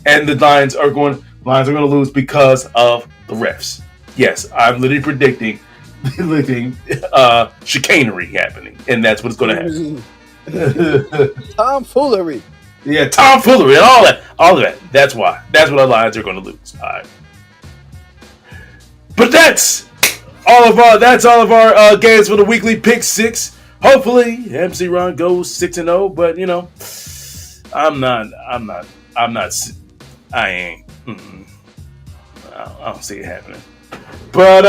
and the Lions are going to lose because of the refs. Yes, I'm literally predicting chicanery happening, and that's what's going to happen. Tomfoolery. Yeah, tomfoolery and all of that. That's why. That's what the Lions are going to lose. All right, but that's all of our games for the weekly pick 6. Hopefully, MC Ron goes 6-0, but I ain't. I don't see it happening. But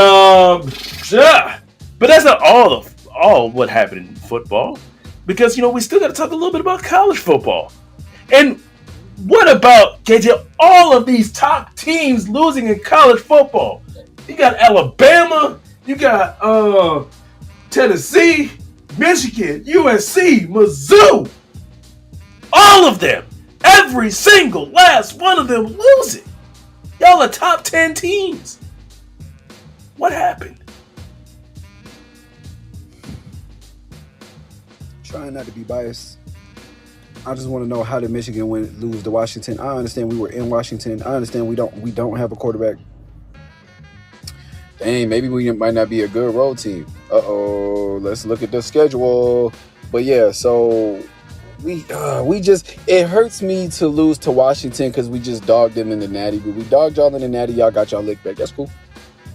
yeah. But that's not all what happened in football, because we still got to talk a little bit about college football. And what about KJ? All of these top teams losing in college football. You got Alabama. You got Tennessee, Michigan, USC, Mizzou. All of them. Every single last one of them losing. Y'all are top 10 teams. What happened? Trying not to be biased. I just want to know, how did Michigan lose to Washington? I understand we were in Washington. I understand we don't have a quarterback. Dang, maybe we might not be a good road team. Let's look at the schedule. But yeah, so we just, it hurts me to lose to Washington because we just dogged them in the Natty. But we dogged y'all in the Natty. Y'all got y'all lick back. That's cool.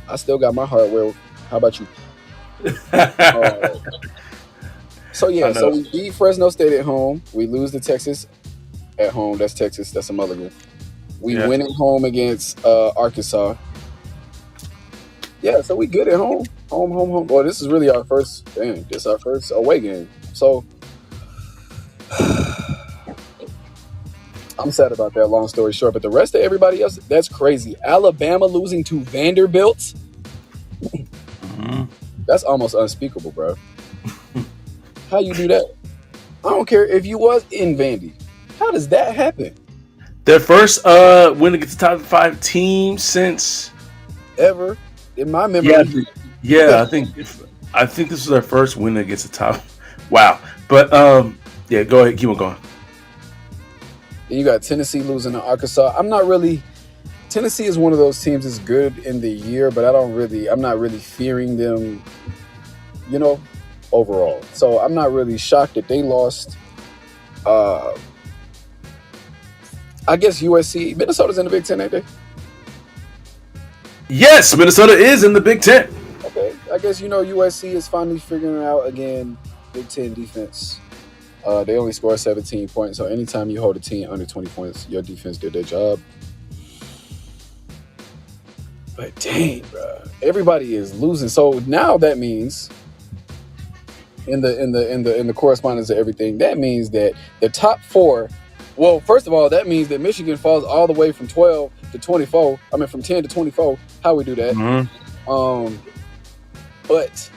I still got my hardware. How about you? So we beat Fresno State at home. We lose to Texas at home. That's Texas. That's a mulligan. We win at home against Arkansas. Yeah, so we good at home. Home. Well, this is really our first away game. So I'm sad about that, long story short. But the rest of everybody else, that's crazy. Alabama losing to Vanderbilt. That's almost unspeakable, bro. How you do that? I don't care if you was in Vandy. How does that happen? Their first win against the top 5 team since ever. In my memory, I think this is their first win against the top. Wow, but go ahead, keep on going. And you got Tennessee losing to Arkansas. Tennessee is one of those teams that's good in the year, but I'm not really fearing them, overall. So I'm not really shocked that they lost. I guess USC, Minnesota's in the Big Ten, ain't they? Yes, Minnesota is in the Big Ten. Okay, I guess USC is finally figuring out again Big Ten defense. They only scored 17 points, so anytime you hold a team under 20 points, your defense did their job. But dang, bro, everybody is losing. So now that means in the correspondence of everything, that means that the top four. Well, first of all, that means that Michigan falls all the way from 12 to 24. I mean, from 10 to 24. How we do that? Mm-hmm. Um, but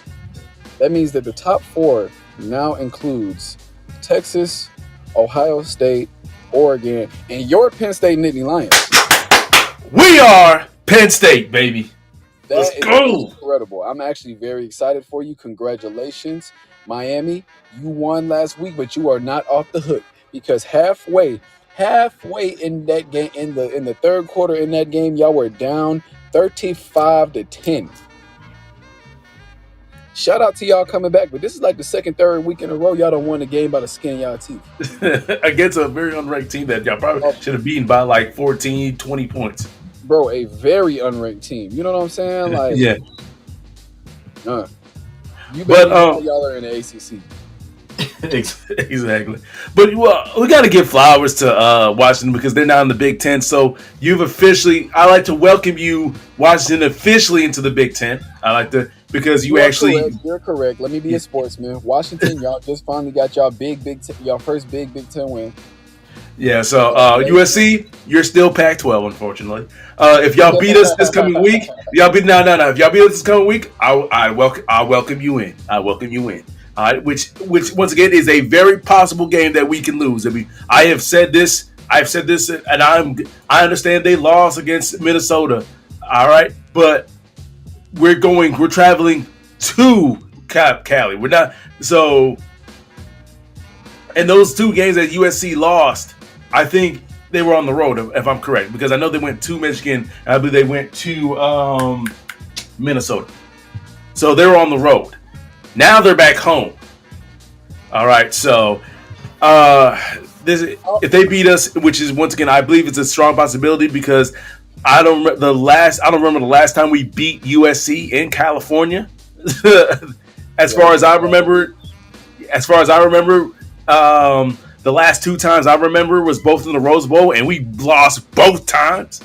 that means that the top four now includes Texas, Ohio State, Oregon, and your Penn State Nittany Lions. We are Penn State, baby. Let's That is go. incredible. I'm actually very excited for you. Congratulations, Miami. You won last week, but you are not off the hook because halfway in that game, in the third quarter in that game, y'all were down 35-10. Shout out to y'all coming back, but this is like the second, third week in a row y'all don't won the game by the skin of y'all teeth. Against a very unranked team that y'all probably should have beaten by like 14, 20 points. Bro, a very unranked team. You know what I'm saying? Like, Yeah. You But, better y'all are in the ACC. Exactly. But well, we got to give flowers to Washington because they're now in the Big Ten. So you've officially, I like to welcome you, Washington, officially into the Big Ten. I like to, because you actually. Correct. You're correct. Let me be a sportsman. Washington, y'all just finally got y'all y'all first big Big Ten win. Yeah, so USC, you're still Pac-12, unfortunately. If y'all beat us this coming week, no. If y'all beat us this coming week, I'll welcome you in. I welcome you in. All right, which once again is a very possible game that we can lose. I mean, I have said this, and I understand they lost against Minnesota. All right, but we're traveling to Cali. We're not so. And those two games that USC lost, I think they were on the road, if I'm correct, because I know they went to Michigan, and I believe they went to Minnesota. So they were on the road. Now they're back home. All right, so if they beat us, which is once again, I believe it's a strong possibility because I don't remember the last time we beat USC in California. As far as I remember, the last two times I remember was both in the Rose Bowl, and we lost both times.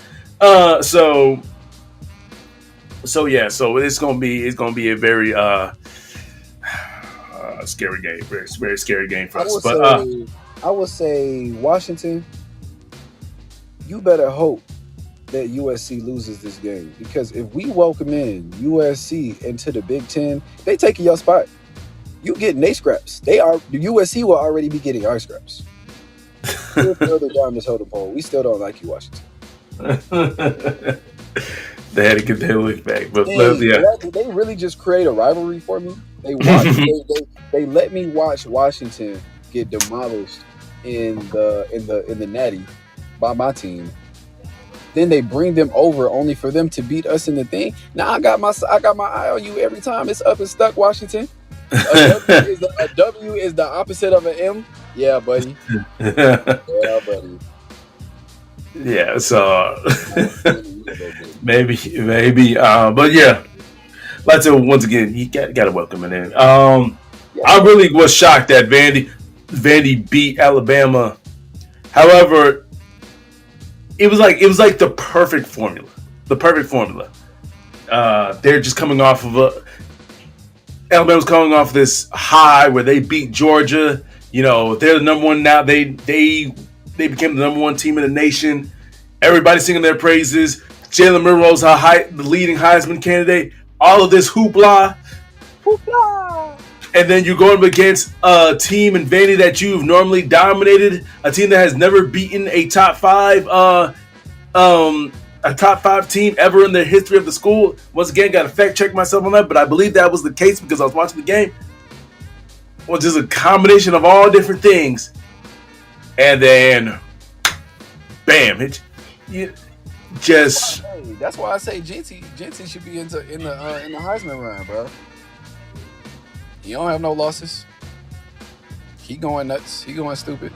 So it's gonna be a very scary game, very scary game for us. I would say Washington, you better hope that USC loses this game because if we welcome in USC into the Big Ten, they taking your spot. You getting their scraps. The USC will already be getting our scraps. We're further down this totem pole. We still don't like you, Washington. They had to get their look back, but did they really just create a rivalry for me? They let me watch Washington get demolished in the Natty by my team. Then they bring them over only for them to beat us in the thing. Now I got my eye on you every time. It's up and stuck, Washington. A W is the opposite of an M. Yeah, buddy. Yeah, buddy. Yeah, so maybe, but yeah. Like I said, once again, you got to welcome it in. I really was shocked that Vandy beat Alabama. However, it was like the perfect formula. They're just coming off of Alabama's coming off this high where they beat Georgia. You know, they're the number one now. They became the number one team in the nation. Everybody's singing their praises. Jalen Milroe's the leading Heisman candidate. All of this hoopla. And then you're going up against a team in Vandy that you've normally dominated, a team that has never beaten a top five team ever in the history of the school. Once again, got to fact check myself on that, but I believe that was the case because I was watching the game. It was just a combination of all different things, and then, bam! That's why I say Jinty should be in the Heisman run, bro. He don't have no losses. He going nuts. He going stupid.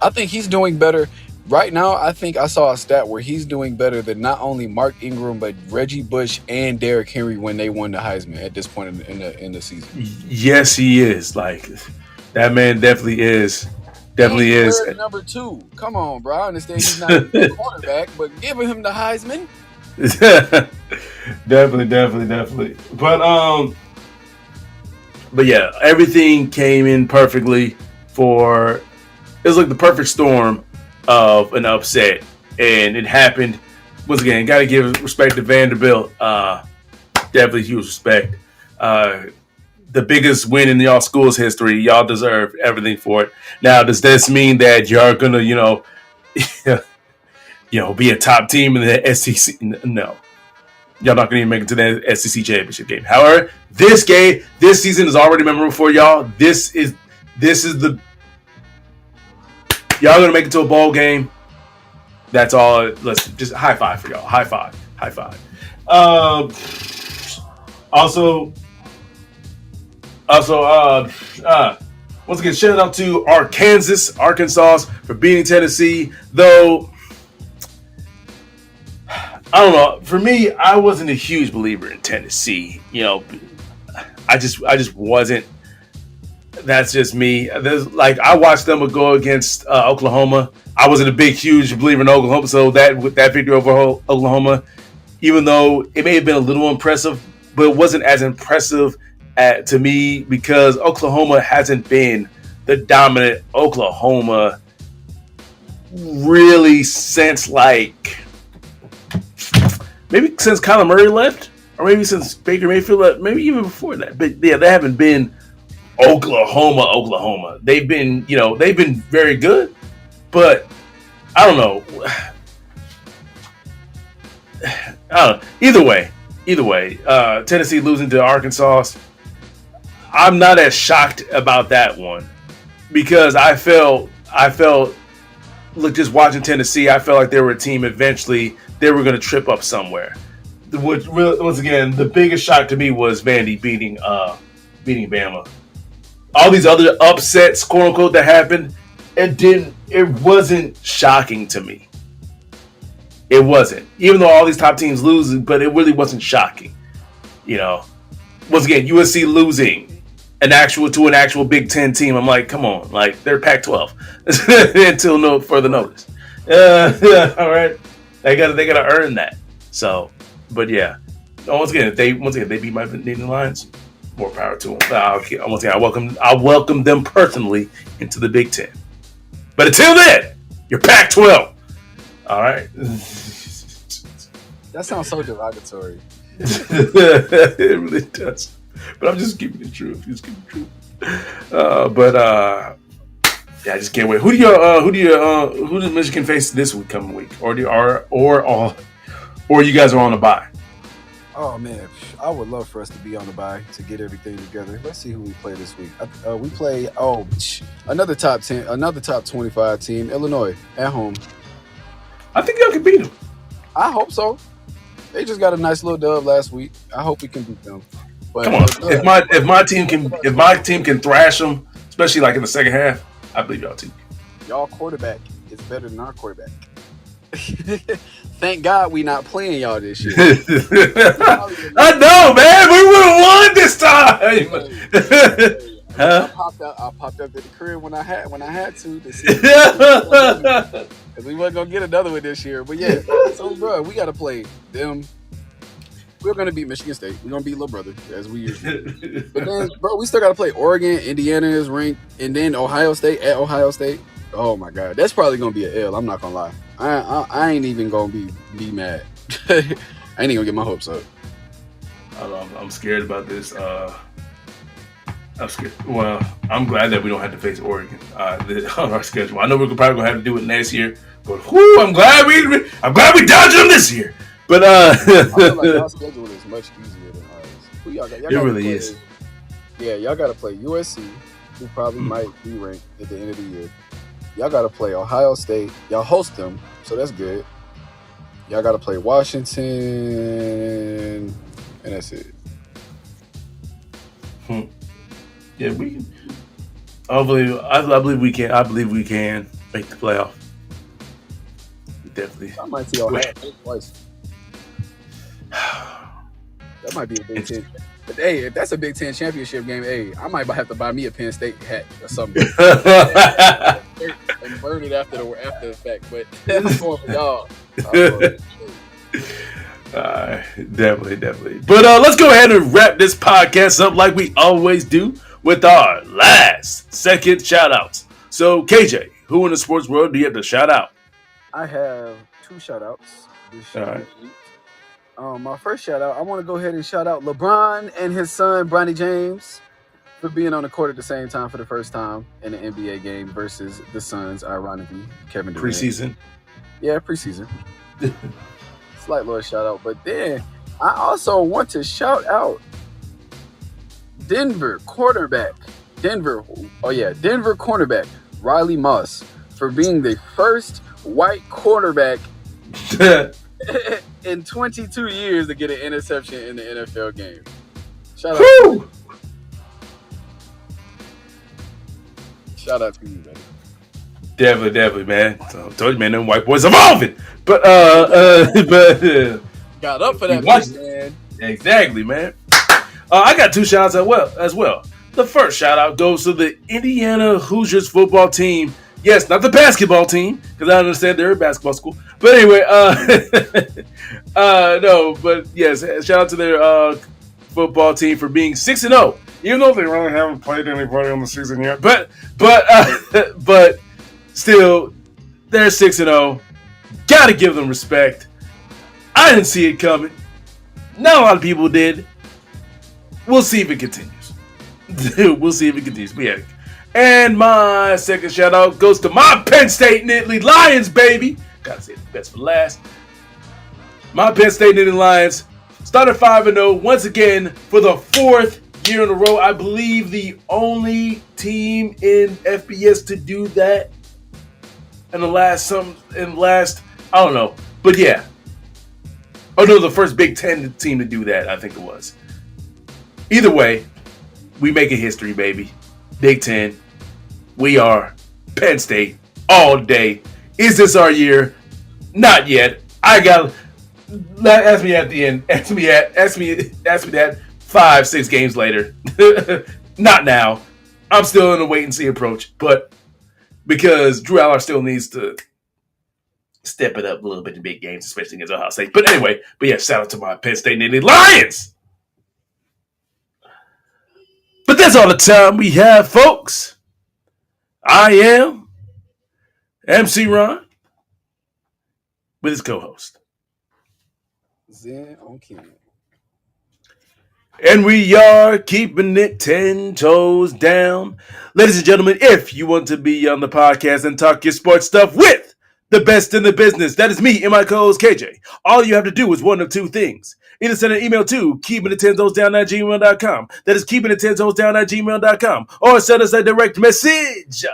I think he's doing better. Right now, I think I saw a stat where he's doing better than not only Mark Ingram, but Reggie Bush and Derrick Henry when they won the Heisman at this point in the season. Yes, he is. Like, that man definitely is And Definitely he is. wears number 2. Come on, bro. I understand he's not a quarterback, but giving him the Heisman. Definitely. But yeah, everything came in perfectly for. It was like the perfect storm of an upset, and it happened. Once again, got to give respect to Vanderbilt. Definitely huge respect. The biggest win in y'all school's history. Y'all deserve everything for it. Now, does this mean that y'all gonna, be a top team in the SEC? No, y'all not gonna even make it to the SEC championship game. However, this season is already memorable for y'all. This is the y'all gonna make it to a bowl game. That's all. Let's just high five for y'all. High five. Also, once again, shout out to Arkansas for beating Tennessee. Though, I don't know. For me, I wasn't a huge believer in Tennessee. I just wasn't. That's just me. I watched them go against Oklahoma. I wasn't a huge believer in Oklahoma, so that victory over Oklahoma, even though it may have been a little impressive, but it wasn't as impressive to me because Oklahoma hasn't been the dominant Oklahoma really since maybe since Kyler Murray left, or maybe since Baker Mayfield left, maybe even before that. But yeah, they haven't been Oklahoma. They've been very good, but I don't know. Either way, Tennessee losing to Arkansas, I'm not as shocked about that one because I felt just watching Tennessee, I felt like they were a team eventually they were going to trip up somewhere. Which, once again, the biggest shock to me was Vandy beating Bama. All these other upsets, quote unquote, that happened, it wasn't shocking to me. It wasn't. Even though all these top teams lose, but it really wasn't shocking. Once again, USC losing an actual Big Ten team. I'm like, come on, they're Pac-12 until no further notice. All right, they gotta earn that. So, but yeah, once again, if they beat my Nittany Lions, more power to them. Once again, I welcome them personally into the Big Ten. But until then, you're Pac-12. All right. That sounds so derogatory. It really does. But I'm just keeping it true. Yeah, I just can't wait. Who does Michigan face this coming week? Or you guys are on a bye? Oh man, I would love for us to be on the bye to get everything together. Let's see who we play this week. We play another top 10, another top 25 team, Illinois at home. I think y'all can beat them. I hope so. They just got a nice little dub last week. I hope we can beat them. But come on, if my team can thrash them, especially in the second half, I believe y'all too. Y'all quarterback is better than our quarterback. Thank God we not playing y'all this year. I know, man. We would have won this time. I popped up at the crib when I had to see because we wasn't gonna get another one this year. But yeah, so bro, we gotta play them. We're gonna beat Michigan State. We're gonna beat little brother as we usually do. But then, bro, we still gotta play Oregon. Indiana is ranked, and then Ohio State at Ohio State. Oh my God, that's probably gonna be an L. I'm not gonna lie. I ain't even gonna be mad. I ain't even gonna get my hopes up. I'm scared about this. I'm scared. Well, I'm glad that we don't have to face Oregon on our schedule. I know we're probably gonna have to do it next year, but I'm glad we dodged them this year. But I feel like our schedule is much easier than ours. Who y'all got? It really is. Yeah, y'all got to play USC, who probably might be ranked at the end of the year. Y'all got to play Ohio State. Y'all host them, so that's good. Y'all got to play Washington, and that's it. Yeah, we can. I believe we can. I believe we can make the playoff. Definitely. I might see Ohio State twice. That might be a Big Ten. But hey, if that's a Big Ten championship game, hey, I might have to buy me a Penn State hat or something. shirt and burn it after the fact. But I'm going for y'all. I'm going for Definitely. But let's go ahead and wrap this podcast up like we always do with our last second shout outs. So, KJ, who in the sports world do you have to shout out? I have two shout outs All right. week. My first shout out, I want to go ahead and shout out LeBron and his son, Bronny James, for being on the court at the same time for the first time in an NBA game versus the Suns, ironically, Kevin Durant. Preseason. Yeah, preseason. Slight little shout out. But then I also want to shout out Denver cornerback Riley Moss for being the first white quarterback in 22 years to get an interception in the NFL game. Shout out. Woo! Shout out to you, man. Definitely, man. So, I told you, man, them white boys evolving. But Got up for that, man. Exactly, man. I got two shout outs as well. The first shout out goes to the Indiana Hoosiers football team. Yes, not the basketball team, because I understand they're a basketball school. But anyway, no, but yes, shout out to their football team for being 6-0, even though they really haven't played anybody on the season yet. But still, they're 6-0. Gotta give them respect. I didn't see it coming. Not a lot of people did. We'll see if it continues. We'll see if it continues. Yeah. And my second shout out goes to my Penn State Nittany Lions, baby. Gotta say the best for last. My Penn State Nittany Lions started 5-0 once again for the fourth year in a row. I believe the only team in FBS to do that in the last I don't know, but yeah. Oh no, the first Big Ten team to do that, I think it was. Either way, we make a history, baby. Big Ten. We are Penn State all day. Is this our year? Not yet. Ask me at the end. Ask me that 5-6 games later. Not now. I'm still in a wait and see approach, but because Drew Aller still needs to step it up a little bit in big games, especially against Ohio State. But anyway, yeah, shout out to my Penn State Nittany Lions. But that's all the time we have, folks. I am MC Ron with his co-host. Zen on Ken. And we are keeping it 10 toes down. Ladies and gentlemen, if you want to be on the podcast and talk your sports stuff with the best in the business, that is me and my co-host KJ. All you have to do is one of two things. Either send an email to keepingit10toesdown@gmail.com. That is keepingit10toesdown@gmail.com. Or send us a direct message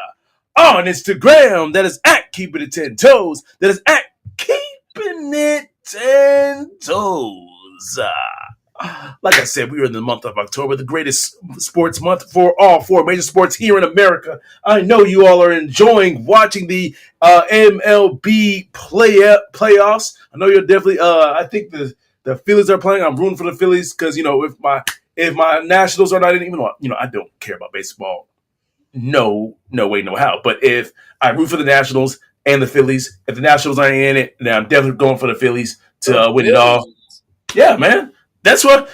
on Instagram. That is at keepingit10toes. That is at keepingit10toes. Like I said, we are in the month of October, the greatest sports month for all four major sports here in America. I know you all are enjoying watching the MLB playoffs. I know you're definitely. I think the Phillies are playing. I'm rooting for the Phillies because if my Nationals are not even I don't care about baseball. No way, no how. But if I root for the Nationals and the Phillies, if the Nationals aren't in it, then I'm definitely going for the Phillies to win it all. Yeah, man. That's what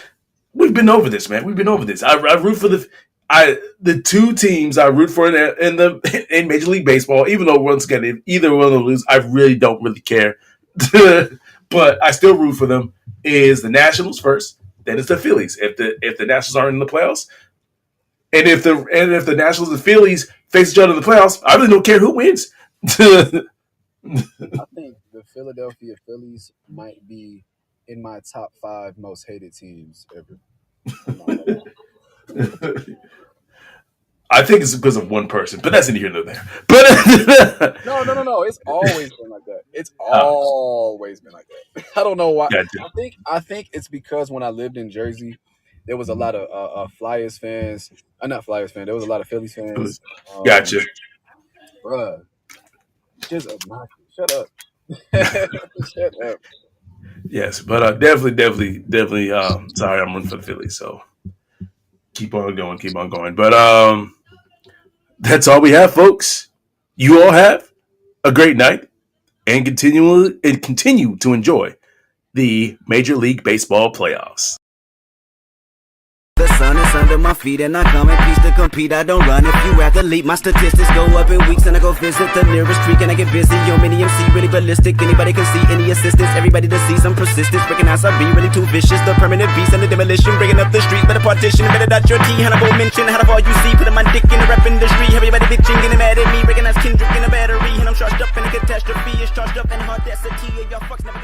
we've been over this, man. We've been over this. I root for the two teams I root for in Major League Baseball. Even though once again, if either one of them lose, I really don't really care. But I still root for them. Is the Nationals first, then it's the Phillies. If the Nationals aren't in the playoffs, and if the Nationals and Phillies face each other in the playoffs, I really don't care who wins. I think the Philadelphia Phillies might be in my top 5 most hated teams ever. I think it's because of one person, but that's in here nor there. But no. It's always been like that. It's always been like that. I don't know why. Gotcha. I think it's because when I lived in Jersey, there was a lot of Flyers fans. Not Flyers fans. There was a lot of Phillies fans. Gotcha. Bruh. Just obnoxious. Shut up. Shut up. Yes, but definitely. Sorry, I'm rooting for the Phillies, so keep on going. But that's all we have, folks. You all have a great night and continue to enjoy the Major League Baseball playoffs. The sun is under my feet and I come in peace to compete. I don't run if you athlete. My statistics go up in weeks and I go visit the nearest creek and I get busy. Yo, mini MC really ballistic. Anybody can see any assistance. Everybody to see some persistence. Recognize I be really too vicious. The permanent beast and the demolition. Bringing up the street. Better partition. Better dot your T. Hannibal mention. How the all you see. Putting my dick in the rap industry. Everybody bitching. Getting mad at me. Recognize Kendrick in a battery. And I'm charged up in a catastrophe. It's charged up in audacity. Y'all fucks never